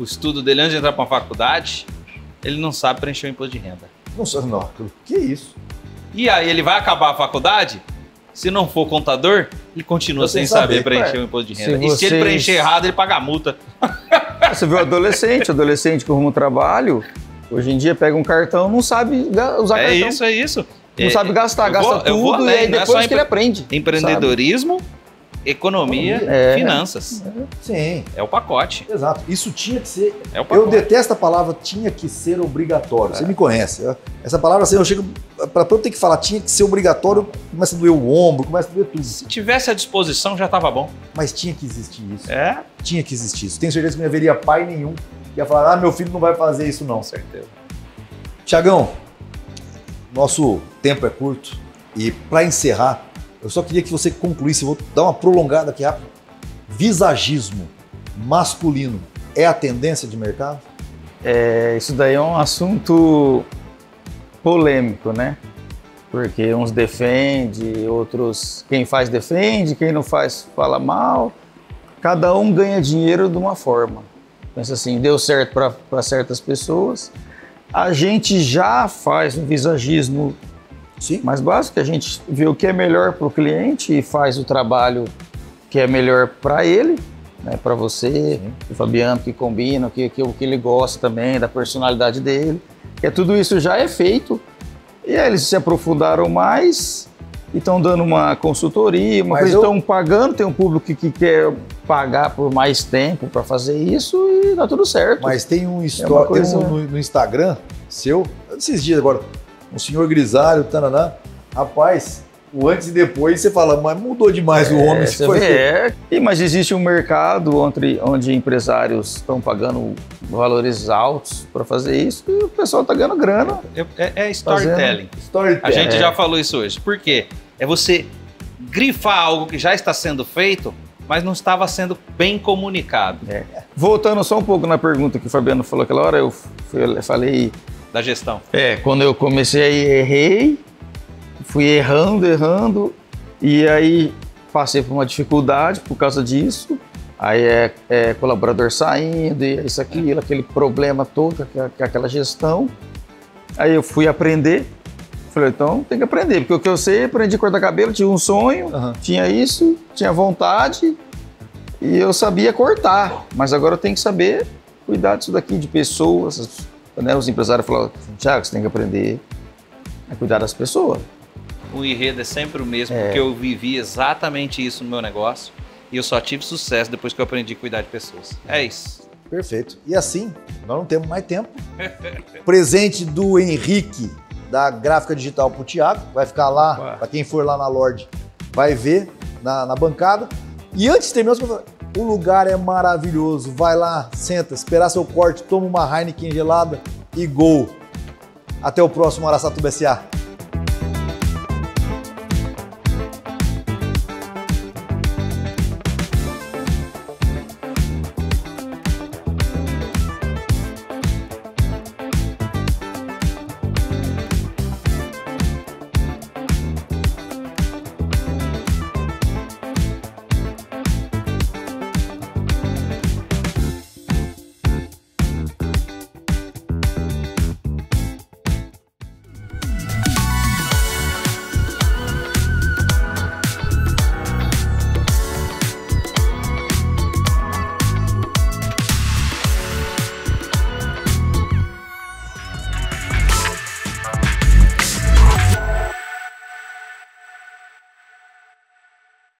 estudo dele antes de entrar para uma faculdade, ele não sabe preencher o imposto de renda. Não, que isso? E aí ele vai acabar a faculdade, se não for contador, ele continua sem saber preencher o imposto de renda. Se ele preencher errado, ele paga a multa. Você viu adolescente que arruma um trabalho, hoje em dia pega um cartão, não sabe usar cartão. É isso. Não sabe gastar, gasta tudo e aí depois que ele aprende. Empreendedorismo, economia, finanças. Sim. É o pacote. Exato. Isso tinha que ser... É o pacote. Eu detesto a palavra tinha que ser obrigatório. Você me conhece. Essa palavra, assim, eu chego... Para eu ter que falar tinha que ser obrigatório, começa a doer o ombro, começa a doer tudo. Se tivesse à disposição, já estava bom. Mas tinha que existir isso. É? Tinha que existir isso. Tenho certeza que não haveria pai nenhum que ia falar, meu filho não vai fazer isso não. Com certeza. Tiagão, nosso tempo é curto e para encerrar, eu só queria que você concluísse, vou dar uma prolongada aqui rápido. Visagismo masculino é a tendência de mercado? Isso daí é um assunto polêmico, né? Porque uns defendem, outros... Quem faz defende, quem não faz fala mal. Cada um ganha dinheiro de uma forma. Pensa assim, deu certo para certas pessoas. A gente já faz um visagismo mais básico, a gente vê o que é melhor para o cliente e faz o trabalho que é melhor para ele, né, para você, o Fabiano, que combina, o que ele gosta também, da personalidade dele. Que tudo isso já é feito. E aí eles se aprofundaram mais e estão dando uma consultoria, estão pagando, tem um público que quer pagar por mais tempo para fazer isso e dá tudo certo. Mas tem um histórico no Instagram seu, esses dias agora, um senhor grisalho, tananã, rapaz, o antes e depois você fala, mas mudou demais o homem. Mas existe um mercado onde empresários estão pagando valores altos para fazer isso e o pessoal está ganhando grana. É storytelling. A gente já falou isso hoje. Por quê? É você grifar algo que já está sendo feito, mas não estava sendo bem comunicado. Voltando só um pouco na pergunta que o Fabiano falou aquela hora, eu falei... Da gestão. Quando eu comecei aí, errei, fui errando, e aí passei por uma dificuldade por causa disso, aí colaborador saindo, e isso, aquilo, aquele problema todo, aquela gestão. Aí eu fui aprender, falei, então tem que aprender, porque o que eu sei, aprendi a cortar cabelo, tinha um sonho, tinha isso, tinha vontade, e eu sabia cortar, mas agora eu tenho que saber cuidar disso daqui, de pessoas, né? Os empresários falaram, Thiago, você tem que aprender a cuidar das pessoas. O enredo é sempre o mesmo, porque eu vivi exatamente isso no meu negócio e eu só tive sucesso depois que eu aprendi a cuidar de pessoas. É isso. Perfeito. E assim, nós não temos mais tempo. Presente do Henrique, da Gráfica Digital pro Thiago, vai ficar lá, para quem for lá na Lorde, vai ver na bancada. E antes de terminar, o lugar é maravilhoso. Vai lá, senta, esperar seu corte, toma uma Heineken gelada e gol. Até o próximo Araçatuba S.A.